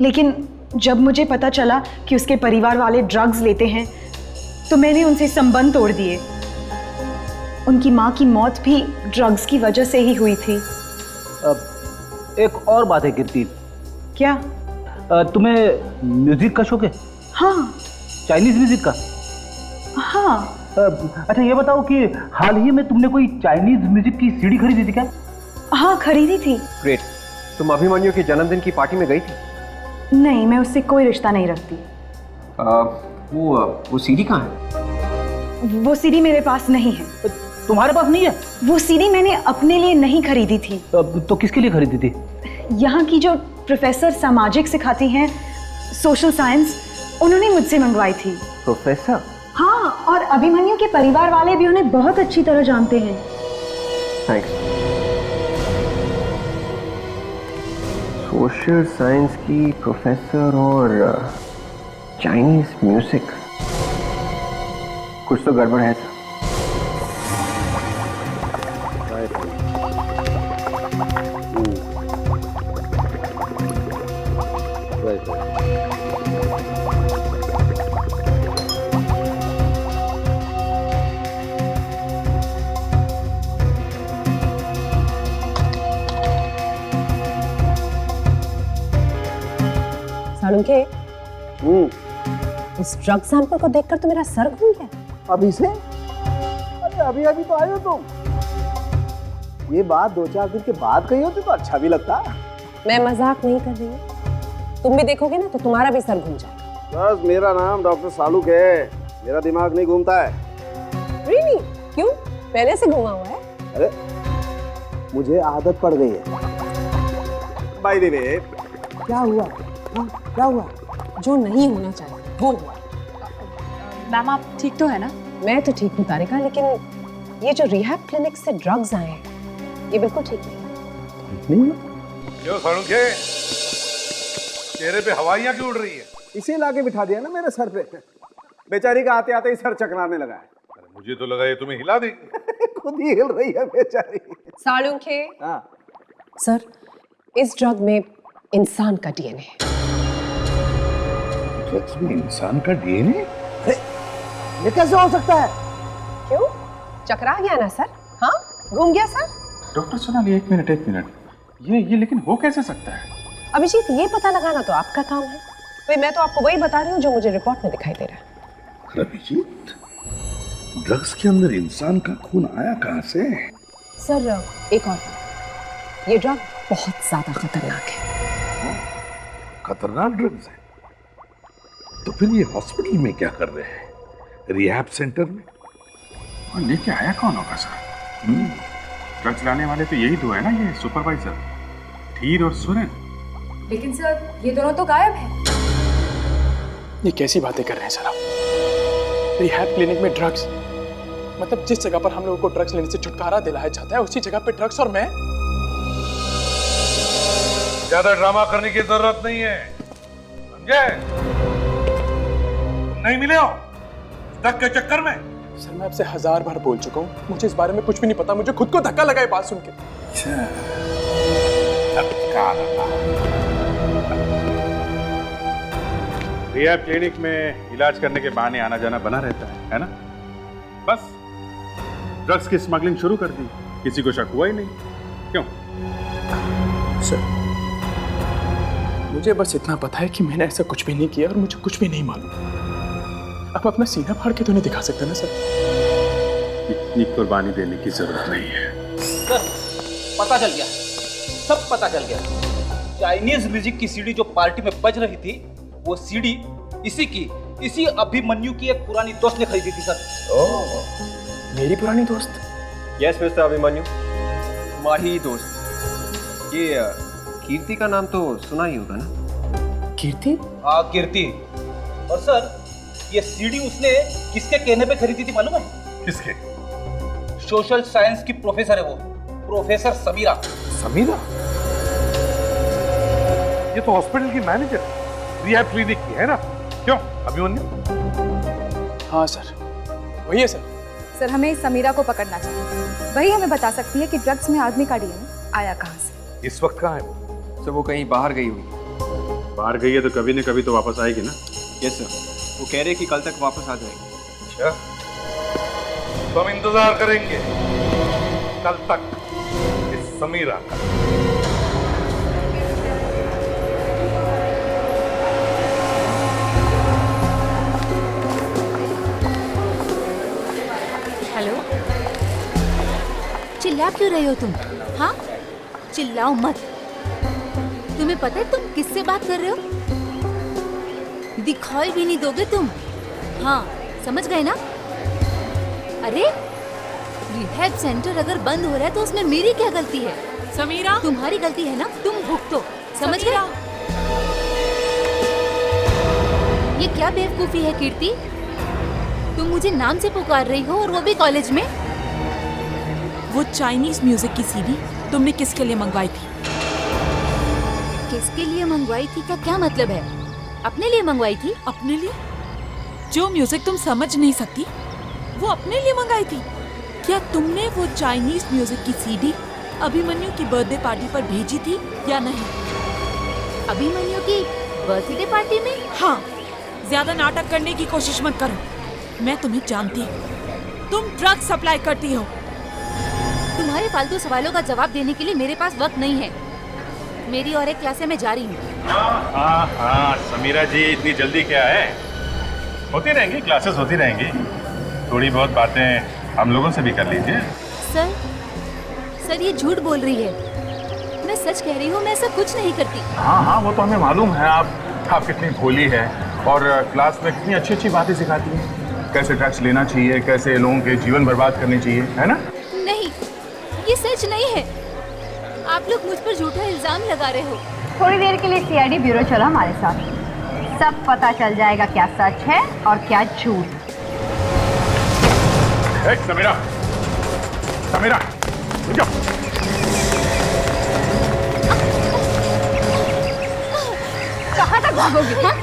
लेकिन जब मुझे पता चला कि उसके परिवार वाले ड्रग्स लेते हैं तो मैंने उनसे संबंध तोड़ दिए। उनकी माँ की मौत भी ड्रग्स की वजह से ही हुई थी। एक और बात है कीर्ति। क्या? तुम्हें म्यूजिक का शौक है? हाँ। चाइनीज म्यूजिक का? हाँ। अच्छा ये बताओ कि हाल ही में तुमने कोई चाइनीज म्यूजिक की सीडी खरीदी थी क्या? हाँ खरीदी थी। ग्रेट। तुम अभिमन्यु के जन्मदिन की पार्टी में गई थी? नहीं, मैं उससे कोई रिश्ता नहीं रखती। वो सीडी कहाँ है? वो सीडी मेरे पास नहीं है। तुम्हारे पास नहीं है? वो सीडी मैंने अपने लिए नहीं खरीदी थी। तो किसके लिए खरीदी थी? यहाँ की जो प्रोफेसर सामाजिक सिखाती हैं, सोशल साइंस, उन्होंने मुझसे मंगवाई थी। प्रोफेसर? हाँ, और अभिमन्यु के परिवार वाले भी उन्हें बहुत अच्छी तरह जानते हैं। थैंक्स। सोशल साइंस की प्रोफेसर और चाइनीज म्यूजिक, कुछ तो गड़बड़ है सर। सालुंखे, इस ड्रग सैंपल को देखकर तो मेरा सर घूम गया। अभी से? अरे अभी अभी तो आए हो तुम। ये बात 2-4 दिन के बाद कही होती तो अच्छा भी लगता। मैं मजाक नहीं कर रही हूँ, तुम भी देखोगे ना तो तुम्हारा भी सर घूम जाएगा। बस मेरा नाम डॉक्टर सालुक है, मेरा दिमाग नहीं घूमता है। Really? क्यों? पहले से घुमा हुआ है? अरे मुझे आदत पड़ गई है। बाय द वे, क्या हुआ? क्या हुआ? जो नहीं होना चाहिए वो हुआ। मैम आप ठीक तो है ना? मैं तो ठीक हूँ तारिका, लेकिन ये जो रिहैब क्लिनिक से ड्रग्स आए हैं ये बिल्कुल ठीक नहीं। क्यों सालुंखे, चेहरे पे हवाइयां क्यों उड़ रही है? इसे लाके बिठा दिया ना मेरे सर पे, बेचारी का आते आते ही सर चकराने लगा है। मुझे तो लगा ये तुम्हें हिला देगी। खुद ही हिल रही है बेचारी। सालुंखे, हाँ सर इस ड्रग में इंसान का डीएनए है। ड्रग्स में इंसान का डीएनए? ये कैसे हो सकता है? क्यों? चकरा गया ना सर? हाँ, घूम गया सर? डॉक्टर सोनाली, एक मिनट, ये लेकिन हो कैसे सकता है? अभिजीत, ये पता लगाना तो आपका काम है। भाई मैं तो आपको वही बता रही हूँ जो मुझे रिपोर्ट में दिखाई दे रहा है। अभिजीत, ड्रग्स के अंदर इंसान का खून आया कहाँ से? सर एक और बात, ये ड्रग बहुत ज्यादा खतरनाक है। खतरनाक ड्रग्स है? तो फिर ये हॉस्पिटल में क्या कर रहे हैं? रिहैब सेंटर में? और लेके आया कौन होगा सर? ड्रग्स लाने वाले तो यही दो है ना, ये सुपरवाइजर धीर और सुरेन। लेकिन सर ये दोनों तो गायब हैं। ये कैसी बातें कर रहे हैं सर आप? रिहैब क्लिनिक में ड्रग्स? मतलब जिस जगह पर हम लोगों को ड्रग्स लेने से छुटकारा दिलाया जाता है उसी जगह पे ड्रग्स, और मैं? ज्यादा ड्रामा करने की जरूरत नहीं है, समझे? नहीं मिले हो ड्रग के चक्कर में? सर मैं आपसे 1000 बार बोल चुका हूँ, मुझे इस बारे में कुछ भी नहीं पता। मुझे खुद को धक्का लगा ये बात सुन के। रिहैब क्लिनिक में इलाज करने के बहाने आना जाना बना रहता है ना? बस ड्रग्स की स्मगलिंग शुरू कर दी, किसी को शक हुआ ही नहीं। क्यों? सर मुझे बस इतना पता है कि मैंने ऐसा कुछ भी नहीं किया और मुझे कुछ भी नहीं मालूम। अब अपना सीना फाड़ के तो नहीं दिखा सकता ना सर? इतनी कुर्बानी देने की जरूरत नहीं है। सर पता चल गया, सब पता चल गया। चाइनीज म्यूजिक की सीडी जो पार्टी में बज रही थी, वो सीडी इसी अभिमन्यु की एक पुरानी दोस्त ने खरीदी थी सर। ओह, मेरी पुरानी दोस्त? यस मिस्टर अभिमन्यु, तुम्हारी दोस्त। ये कीर्ति का नाम तो सुना ही होगा ना? कीर्ति? हाँ कीर्ति। और सर ये सीडी उसने किसके कहने पे खरीदी थी मालूम है? किसके? सोशल साइंस की प्रोफेसर है वो, प्रोफेसर समीरा। समीरा? ये तो हॉस्पिटल की मैनेजर रिहैब क्लिनिक की है ना? क्यों अभिमन्यु? हाँ सर, वही है सर। सर हमें समीरा को पकड़ना चाहिए, वही हमें बता सकती है कि ड्रग्स में आदमी का डीएनए आया कहाँ से। इस वक्त कहाँ है वो? सर वो कहीं बाहर गई हुई। बाहर गई है तो कभी न कभी तो वापस आएगी ना? यस सर, वो कह रहे कि कल तक वापस आ जाएगी। अच्छा, तो हम इंतजार करेंगे कल तक इस समीरा का। हेलो, चिल्ला क्यों रहे हो तुम? हाँ, चिल्लाओ मत। तुम्हें पता है तुम किससे बात कर रहे हो? दिखाई भी नहीं दोगे तुम। हाँ, समझ गए ना? अरे रिहैब सेंटर अगर बंद हो रहा है तो उसमें मेरी क्या गलती है? समीरा, तुम्हारी गलती है ना, तुम भुगतो। समझ गए? ये क्या बेवकूफी है कीर्ति? तुम मुझे नाम से पुकार रही हो और वो भी कॉलेज में। वो चाइनीज म्यूजिक की सीडी तुमने किसके लिए मंगवाई थी? किसके लिए मंगवाई थी का क्या मतलब है? अपने लिए मंगवाई थी। अपने लिए? जो म्यूजिक तुम समझ नहीं सकती वो अपने लिए मंगाई थी? क्या तुमने वो चाइनीज म्यूजिक की सीडी अभिमन्यु की बर्थडे पार्टी पर भेजी थी या नहीं? अभिमन्यु की बर्थडे पार्टी में? हाँ, ज्यादा नाटक करने की कोशिश मत करो, मैं तुम्हें जानती हूँ। तुम ड्रग सप्लाई करती हो। तुम्हारे फालतू सवालों का जवाब देने के लिए मेरे पास वक्त नहीं है। मेरी और एक क्लास है, मैं जा रही हूँ। हाँ हाँ समीरा जी, इतनी जल्दी क्या है? होती रहेंगी, क्लासेस होती रहेंगी। थोड़ी बहुत बातें हम लोगों से भी कर लीजिए। सर ये झूठ बोल रही है। मैं सच कह रही हूँ, मैं ऐसा कुछ नहीं करती। हाँ हाँ, वो तो हमें मालूम है। आप कितनी भोली है और क्लास में कितनी अच्छी अच्छी बातें सिखाती हैं। कैसे ड्रग्स लेना चाहिए, कैसे लोगों के जीवन बर्बाद करने चाहिए, है ना? नहीं, ये सच नहीं है। आप लोग मुझ पर झूठा इल्जाम लगा रहे हो। थोड़ी देर के लिए सीआईडी ब्यूरो चलो हमारे साथ, सब पता चल जाएगा क्या सच है और क्या झूठ। समीरा, समीरा, कहाँ तक भागोगी? हाँ?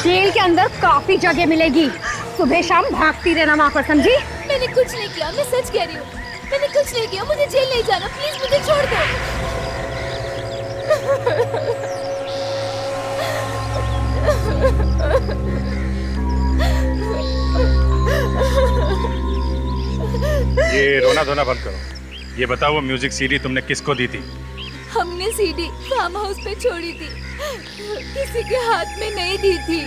जेल के अंदर काफी जगह मिलेगी, सुबह शाम भागती रहना वहाँ पर, समझी? मैंने कुछ नहीं किया, मैं सच कह रही हूँ। मैंने कुछ नहीं किया, मुझे जेल नहीं जाना, प्लीज मुझे छोड़ दो। ये रोना धोना बंद करो। ये बताओ, वो म्यूजिक सीडी तुमने किसको दी थी? हमने सीडी फार्म हाउस पे छोड़ी थी, किसी के हाथ में नहीं दी थी।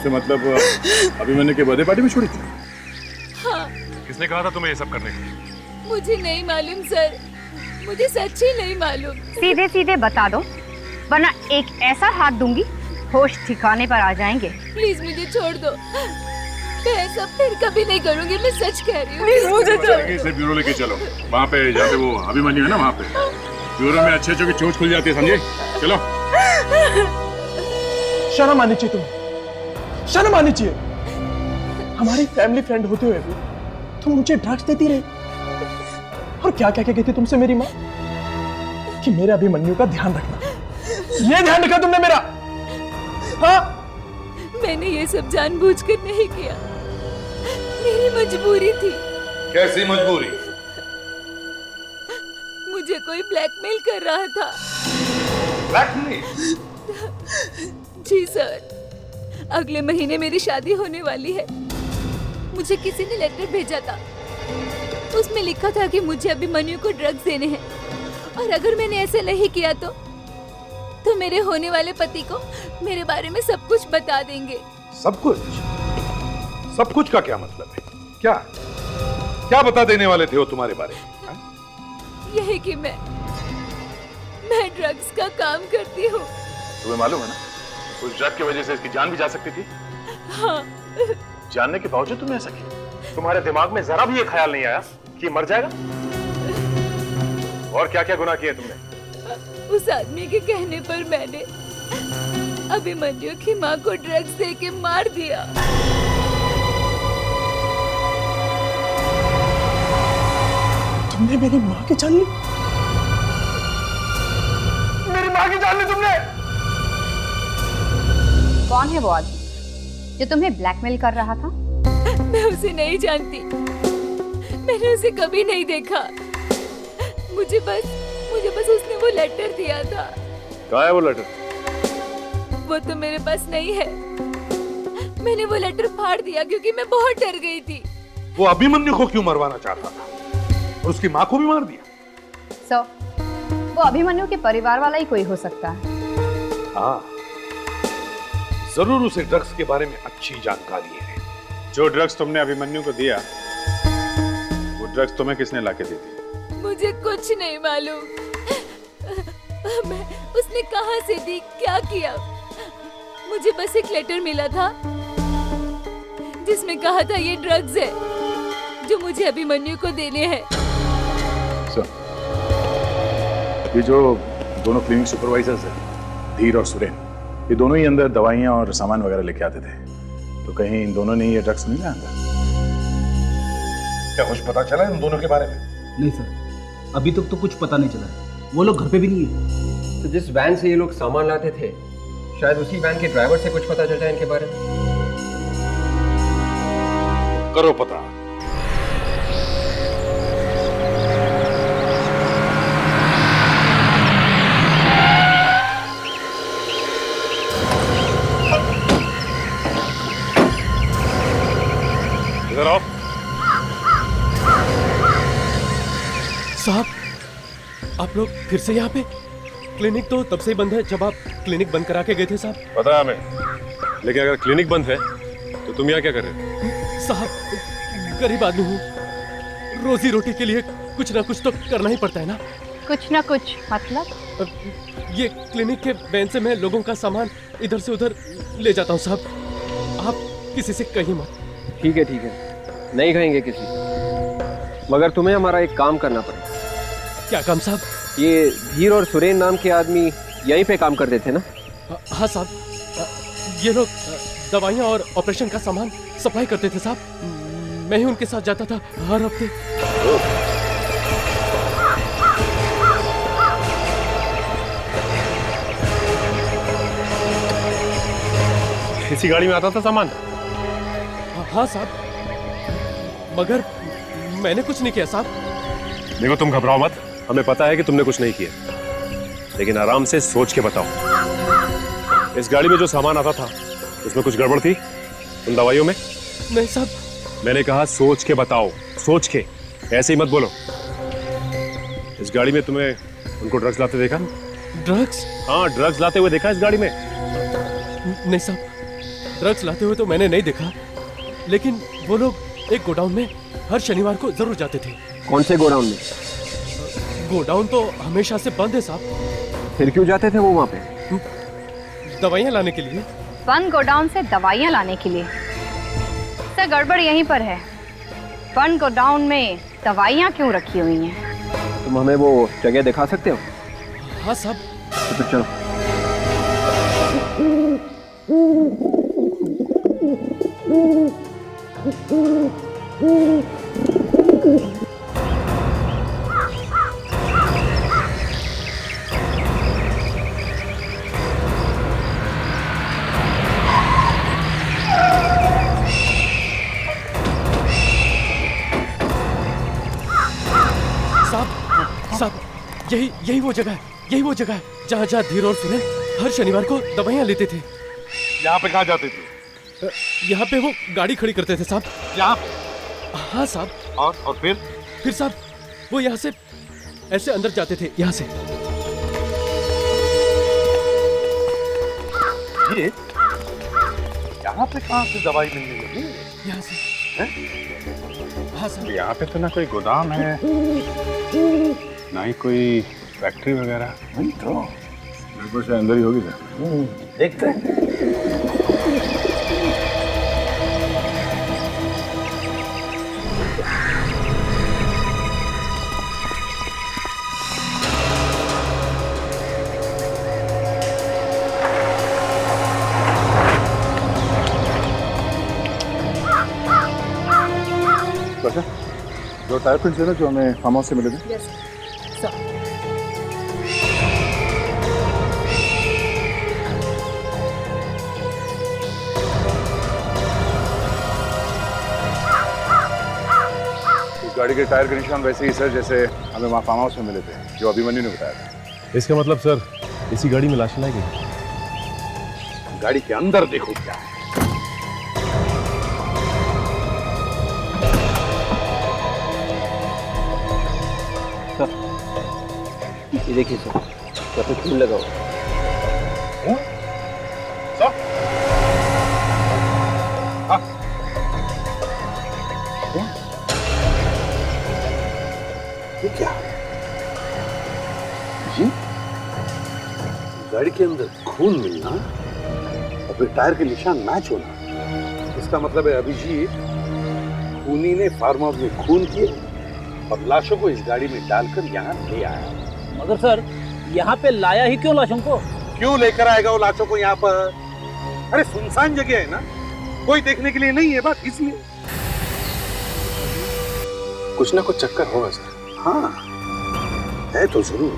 से मतलब अभिमन्यु के बर्थडे पार्टी में छोड़ी थी? हाँ। किसने कहा था तुम्हें ये सब करने को? मुझे नहीं मालूम सर, मुझे सच्ची नहीं मालूम। सीधे सीधे बता दो, वरना एक ऐसा हाथ दूंगी होश ठिकाने पर आ जाएंगे। प्लीज मुझे छोड़ दो, मैं ऐसा फिर कभी नहीं करूंगी, मैं सच कह रही हूँ। प्लीज मुझे छोड़ दो। इसे ब्यूरो लेके चलो, वहाँ पे जहाँ पे वो अभिमन्यु है ना, वहाँ पे ब्यूरो में अच्छे अच्छे की चोट खुल जाती है, समझे? चलो। शर्म आनी चाहिए तुम्हें, शर्म आनी चाहिए। हमारी फैमिली फ्रेंड होते हुए भी तुम मुझे ड्रग्स देती रही। और क्या क्या क्या कहती तुमसे मेरी माँ कि मेरे अभिमन्यु का ध्यान रखना। ये ध्यान रखा तुमने मेरा? हाँ, मैंने ये सब जानबूझकर नहीं किया, मेरी मजबूरी थी। कैसी मजबूरी? मुझे कोई ब्लैकमेल कर रहा था। ब्लैकमेल? जी सर, अगले महीने मेरी शादी होने वाली है। मुझे किसी ने लेटर भेजा था, उसमें लिखा था कि मुझे अभिमन्यु को ड्रग्स देने हैं और अगर मैंने ऐसे नहीं किया तो मेरे होने वाले पति को मेरे बारे में सब कुछ बता देंगे। सब कुछ? सब कुछ का क्या मतलब है? क्या क्या बता देने वाले थे वो तुम्हारे बारे में? यही कि मैं ड्रग्स का काम करती हूँ। तुम्हें मालूम है ना, उस ड्रग की वजह से इसकी जान भी जा सकती थी। हाँ। जानने के बावजूद तुमने ऐसा किया? तुम्हारे दिमाग में जरा भी ये ख्याल नहीं आया कि मर जाएगा? और क्या क्या गुनाह किए तुमने? उस आदमी के कहने पर मैंने अभिमन्यु की माँ को ड्रग्स देके मार दिया। तुमने मेरी माँ की जान ली? मेरी माँ की जान ली तुमने? कौन है वो आदमी जो तुम्हें ब्लैकमेल कर रहा था? मैं उसे नहीं जानती, मैंने उसे कभी नहीं देखा। मुझे बस उसने वो लेटर दिया था। कहाँ है वो लेटर? वो तो मेरे पास नहीं है, मैंने वो लेटर फाड़ दिया क्योंकि मैं बहुत डर गई थी। वो अभिमन्यु को क्यों मरवाना चाहता था और उसकी माँ को भी मार दिया? वो अभिमन्यु के परिवार वाला ही कोई हो सकता है। हाँ, जरूर उसे ड्रग्स के बारे में अच्छी जानकारी है। जो ड्रग्स तुमने अभिमन्यु को दिया, वो ड्रग्स तुम्हें किसने लाके दी थी? मुझे कुछ नहीं मालूम। उसने कहां से दी, क्या किया? मुझे बस एक लेटर मिला था जिसमें कहा था ये ड्रग्स है जो मुझे अभिमन्यु को देने हैं। ये जो दोनों क्लिनिक सुपरवाइजर्स हैं, धीर और सुरेन, ये दोनों ही अंदर दवाइयां और सामान वगैरह लेके आते थे, तो कहीं इन दोनों ने ये ड्रग्स नहीं लाया अंदर? क्या कुछ पता चला इन दोनों के बारे में? नहीं सर, अभी तक तो कुछ पता नहीं चला है। वो लोग घर पे भी नहीं है। तो जिस वैन से ये लोग सामान लाते थे, शायद उसी वैन के ड्राइवर से कुछ पता चल जाए इनके बारे में। करो पता। इधर आओ। साहब, आप लोग फिर से यहाँ पे? क्लिनिक तो तब से ही बंद है जब आप क्लिनिक बंद करा के गए थे साहब। पता है हमें, लेकिन अगर क्लिनिक बंद है तो तुम यहाँ क्या कर रहे हो? साहब गरीब आदमी हूँ, रोजी रोटी के लिए कुछ ना कुछ तो करना ही पड़ता है ना। कुछ ना कुछ मतलब? ये क्लिनिक के वैन से मैं लोगों का सामान इधर से उधर ले जाता हूँ साहब, आप किसी से कहीं मत। ठीक है, नहीं कहेंगे किसी, मगर तुम्हें हमारा एक काम करना पड़ेगा। क्या काम साहब? ये धीर और सुरेन नाम के आदमी यहीं पे काम करते थे ना? हाँ साहब, ये लोग दवाइयाँ और ऑपरेशन का सामान सप्लाई करते थे साहब, मैं ही उनके साथ जाता था हर हफ्ते। इसी गाड़ी में आता था सामान? हाँ साहब, मगर मैंने कुछ नहीं किया साहब। देखो तुम घबराओ मत, हमें पता है कि तुमने कुछ नहीं किया, लेकिन आराम से सोच के बताओ, इस गाड़ी में जो सामान आता था उसमें कुछ गड़बड़ थी उन दवाइयों में? नहीं साहब। मैंने कहा सोच के बताओ, सोच के, ऐसे ही मत बोलो। इस गाड़ी में तुम्हें उनको ड्रग्स लाते देखा? ड्रग्स? हाँ, ड्रग्स लाते हुए देखा इस गाड़ी में? नहीं साहब, ड्रग्स लाते हुए तो मैंने नहीं देखा, लेकिन वो लोग एक गोडाउन में हर शनिवार को जरूर जाते थे। कौन से गोडाउन में? गोडाउन तो हमेशा से बंद है साहब। फिर क्यों जाते थे वो वहाँ पे? दवाइयाँ लाने के लिए। बंद गोडाउन से दवाइयाँ लाने के लिए? सर गड़बड़ यहीं पर है, बंद गोडाउन में दवाइयाँ क्यों रखी हुई हैं? तुम हमें वो जगह दिखा सकते हो? हाँ साहब। तो फिर चलो। साहब, यही वो जगह है, जहाँ धीर और सुरेन हर शनिवार को दवाइयाँ लेते थे। यहाँ पे कहाँ जाते थे? यहाँ पे वो गाड़ी खड़ी करते थे साहब। यहाँ? हाँ साहब। और फिर? फिर साहब वो यहाँ से ऐसे अंदर जाते थे, यहाँ से। ये यहाँ पे कहाँ से दवाई मिलने लगी? यहाँ से। हाँ साहब। यहाँ पे तो ना कोई गोदाम है, ना ही कोई फैक्ट्री वगैरह। नहीं तो बिल्कुल से अंदर ही होगी सर। देखते हैं। जो टायर प्रिंट्स है ना जो हमें फार्म हाउस से मिले थे। Yes sir. इस गाड़ी के टायर के निशान वैसे ही सर जैसे हमें वहाँ फार्म हाउस में मिले थे, जो अभिमन्यु ने बताया था। इसका मतलब सर इसी गाड़ी में लाश लाई गई? गाड़ी के अंदर देखो क्या है। ये देखिए सर, यहाँ पे खून लगा हुआ। ये क्या? जी? गाड़ी के अंदर खून मिलना और फिर टायर के निशान मैच होना, इसका मतलब है अभिजीत खूनी ने फार्म हाउस में खून किए और लाशों को इस गाड़ी में डालकर यहाँ ले आया। मगर सर यहाँ पे लाया ही क्यों लाशों को? क्यों लेकर आएगा वो लाशों को यहाँ पर? अरे सुनसान जगह है ना, कोई देखने के लिए नहीं है, बस इसलिए। कुछ ना कुछ चक्कर होगा सर। हाँ है तो जरूर।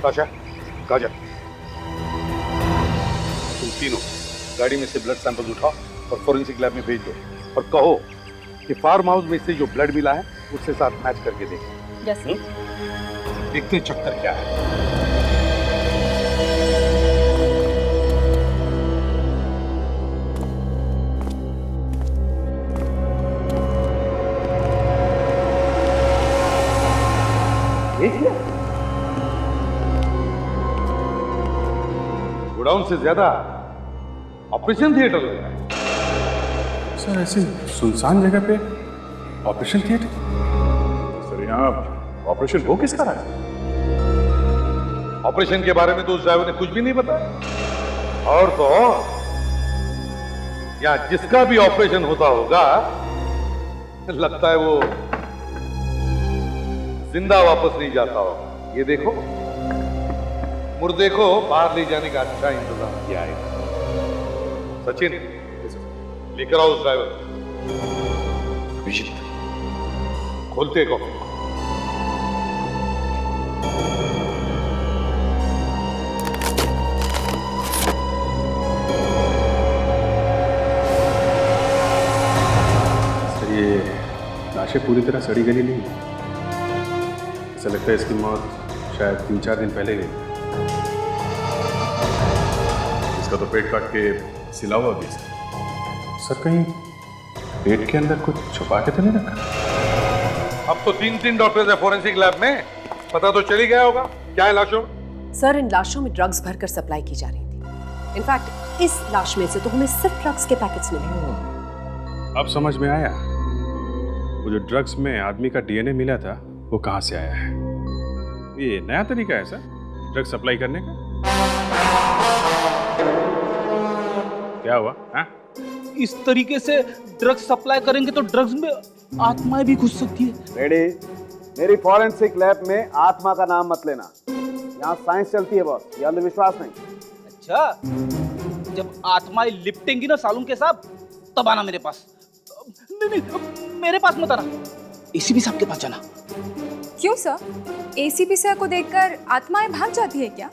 आशा, काजल, तुम तीनों गाड़ी में से ब्लड सैंपल उठाओ और फोरेंसिक लैब में भेज दो और कहो कि फार्म हाउस में से जो ब्लड मिला है उससे साथ मैच करके देखें। यस। देखते चक्कर क्या है। भेज लिया। गोडाउन से ज्यादा ऑपरेशन थिएटर लग रहा है। सर ऐसी सुनसान जगह पे ऑपरेशन थिएटर? सर यहाँ ऑपरेशन हो किसका रहा है? ऑपरेशन के बारे में तो उस ड्राइवर ने कुछ भी नहीं बताया। और तो और यहाँ जिसका भी ऑपरेशन होता होगा लगता है वो जिंदा वापस नहीं जाता होगा। ये देखो, मुर्दे को बाहर ले जाने का अच्छा इंतजाम किया है। सचिन, लेकर आओ उस ड्राइवर। अभिजीत, खोलते कॉफी। सर ये लाशें पूरी तरह सड़ी गली नहीं है। ऐसा लगता है इसकी मौत शायद 3-4 दिन पहले हुई। इसका तो पेट काट के सिला हुआ भी सर कहीं पेट के अंदर कुछ छुपा के तो नहीं रखा? अब तो 3 डॉक्टर्स है फॉरेंसिक लैब में, पता तो चल ही गया होगा क्या है लाशों में। सर इन लाशों में ड्रग्स भरकर सप्लाई की जा रही थी। इनफैक्ट इस लाश में से तो हमें सिर्फ ड्रग्स के पैकेट्स मिले। अब समझ में आया वो जो ड्रग्स में आदमी का डीएनए मिला था वो कहां से आया है। ये नया तरीका है सर ड्रग सप्लाई करने का? क्या हुआ? हाँ? इस तरीके से ड्रग्स सप्लाई करेंगे तो ड्रग्स में आत्माएं भी घुस सकती है। रेडी? मेरी फॉरेंसिक लैब में आत्मा का नाम मत लेना। यहाँ साइंस चलती है बॉस, ये अंधविश्वास नहीं। अच्छा, जब आत्माएं लिपटेंगी ना सालून के साथ तब आना मेरे पास। नहीं, मेरे पास मत आना, एसीपी साहब के पास जाना। क्यों सर? एसीपी सर को देखकर आत्माएं भाग जाती है क्या?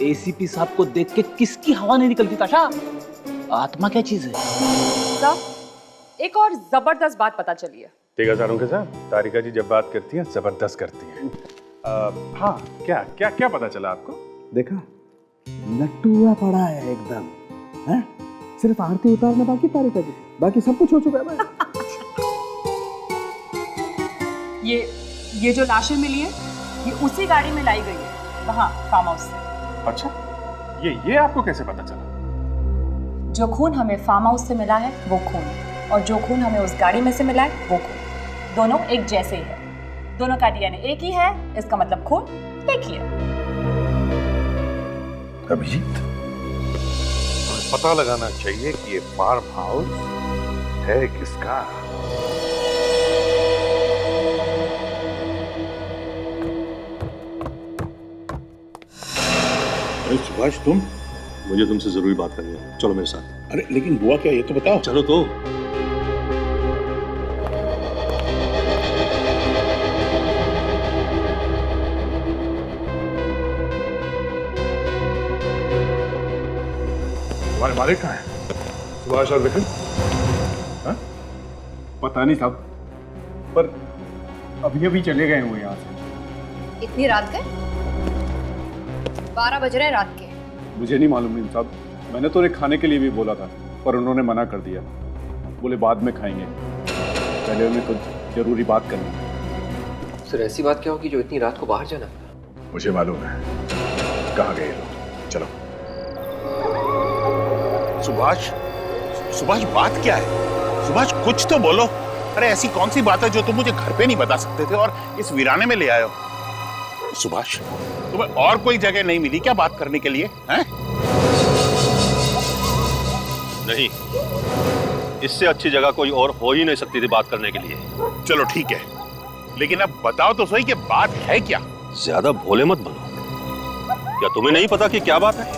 एसीपी साहब को देख के किसकी हवा नहीं निकलती ताशा? आत्मा क्या चीज है? सर, एक और जबरदस्त बात पता चली है। ठीक है सारों के साथ तारिका जी जब बात करती हैं जबरदस्त करती हैं। हाँ, क्या क्या क्या पता चला आपको? देखा, लट्टू हुआ पड़ा है एकदम। हैं? सिर्फ आरती उतारना बाकी तारिका जी, बाकी सब कुछ हो चुका है भाई। ये जो लाशें मिली है ये उसी गाड़ी में लाई गई है वहाँ फार्म हाउस से। अच्छा, ये आपको कैसे पता चला? जो खून हमें फार्म हाउस से मिला है वो खून, और जो खून हमें उस गाड़ी में से मिला है वो खून, दोनों एक जैसे ही है। दोनों का डीएनए एक ही है, इसका मतलब खून एक ही है। अभिजीत, पता लगाना चाहिए कि ये फार्म हाउस है किसका। अरे सुभाष, तुम? मुझे तुमसे जरूरी बात करनी है, चलो मेरे साथ। अरे लेकिन हुआ क्या ये तो बताओ। चलो तो। तुम्हारे मालिक कहाँ है? सुभाष और विक्रम? हाँ? पता नहीं साहब, पर अभी चले गए हुए यहाँ से। इतनी रात के? 12 बज रहे हैं रात के। मुझे नहीं मालूम नहीं साहब, मैंने तो उन्हें खाने के लिए भी बोला था पर उन्होंने मना कर दिया। बोले बाद में खाएंगे, पहले उन्हें कुछ जरूरी बात करनी है। सर ऐसी बात क्या होगी जो इतनी रात को बाहर जाना? मुझे मालूम है कहाँ गए लोग। चलो। सुभाष बात क्या है? सुभाष कुछ तो बोलो। अरे ऐसी कौन सी बात है जो तुम मुझे घर पे नहीं बता सकते थे और इस वीराने में ले आए हो? सुभाष, तुम्हें और कोई जगह नहीं मिली क्या बात करने के लिए? हैं? नहीं, इससे अच्छी जगह कोई और हो ही नहीं सकती थी बात करने के लिए। चलो ठीक है, लेकिन अब बताओ तो सही कि बात है क्या? ज्यादा भोले मत बनो। क्या तुम्हें नहीं पता कि क्या बात है?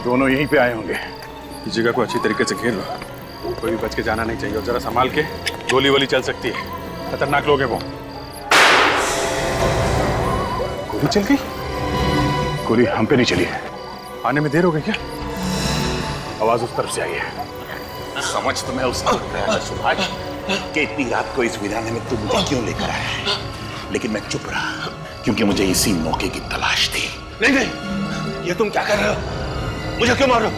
दोनों यहीं पे आए होंगे। इस जगह को अच्छी तरीके से घेर लो, कोई भी बच के जाना नहीं चाहिए। और जरा संभाल के, गोली वोली चल सकती है, खतरनाक लोग हैं वो। गोली चल गई? गोली हम पे नहीं चली है। आने में देर हो गई क्या? आवाज उस तरफ से आई है। समझ तुम्हें उस तरफ है सुभाष, कि इतनी रात को इस वीराने में तू मुझे क्यों लेकर आया है, लेकिन मैं चुप रहा क्योंकि मुझे इसी मौके की तलाश थी। नहीं नहीं, ये तुम क्या कर रहे हो? मुझे क्यों मार रहे हो?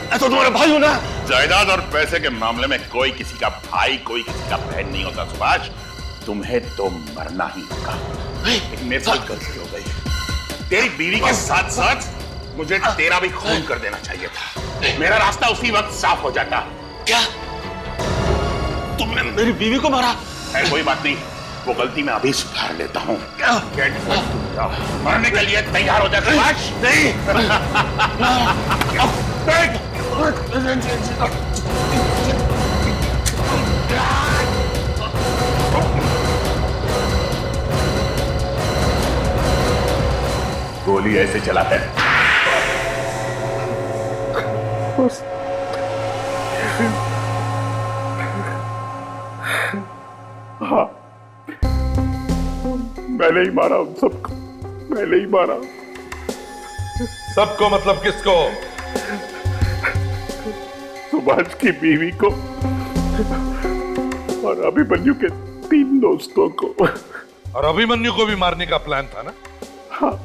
मैं तो तुम्हारा भाई हूं ना। जायदाद और पैसे के मामले में कोई किसी का भाई कोई किसी का बहन नहीं होता सुभाष। तुम्हें तो मरना ही होगा। लेकिन मेरे साथ गलती हो गई। तेरी बीवी के साथ साथ मुझे तेरा भी खून कर देना चाहिए था। मेरा रास्ता उसी वक्त साफ हो जाता। क्या तुमने मेरी बीवी को मारा? कोई बात नहीं, वो गलती मैं अभी सुधार लेता हूँ। मरने के लिए तैयार हो जा सुभाष। नहीं गोली ऐसे चला है। हाँ, मैंने ही मारा उन सबको, मैंने ही मारा। सबको मतलब किसको? सुभाष की बीवी को और अभिमन्यु के 3 दोस्तों को। और अभिमन्यु को भी मारने का प्लान था ना? हाँ,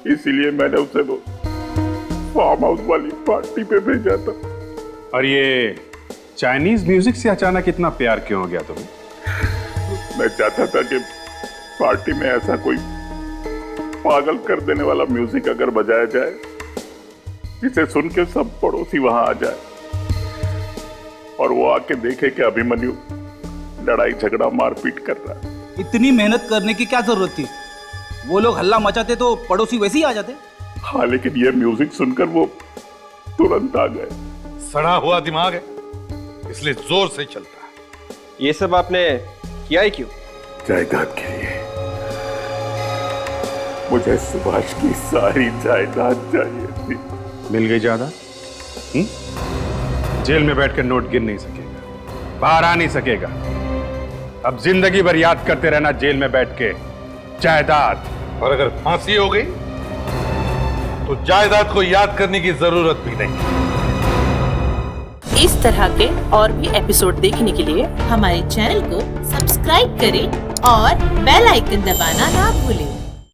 इसीलिए मैंने उसे वो फार्म हाउस वाली पार्टी पे भेजा था। और ये चाइनीज म्यूजिक से अचानक इतना प्यार क्यों हो गया तुम्हें? मैं चाहता था कि पार्टी में ऐसा कोई पागल कर देने वाला म्यूजिक अगर बजाया जाए जिसे सुन के सब पड़ोसी वहां आ जाए और वो आके देखे कि अभिमन्यु लड़ाई झगड़ा मारपीट कर रहा है। इतनी मेहनत करने की क्या जरूरत थी? वो लोग हल्ला मचाते तो पड़ोसी वैसे ही आ जाते। हाँ, लेकिन ये म्यूजिक सुनकर वो तुरंत आ गए। सड़ा हुआ दिमाग है, इसलिए जोर से चलता है। ये सब आपने किया ही क्यों? जायदाद के लिए। मुझे सुभाष की सारी जायदाद चाहिए थी। मिल गई जायदाद? जेल में बैठकर नोट गिन नहीं सकेगा, बाहर आ नहीं सकेगा। अब जिंदगी भर याद करते रहना जेल में बैठ के जायदाद। और अगर फांसी हो गई तो जायदाद को याद करने की जरूरत भी नहीं। इस तरह के और भी एपिसोड देखने के लिए हमारे चैनल को सब्सक्राइब करें और बेल आइकन दबाना ना भूलें।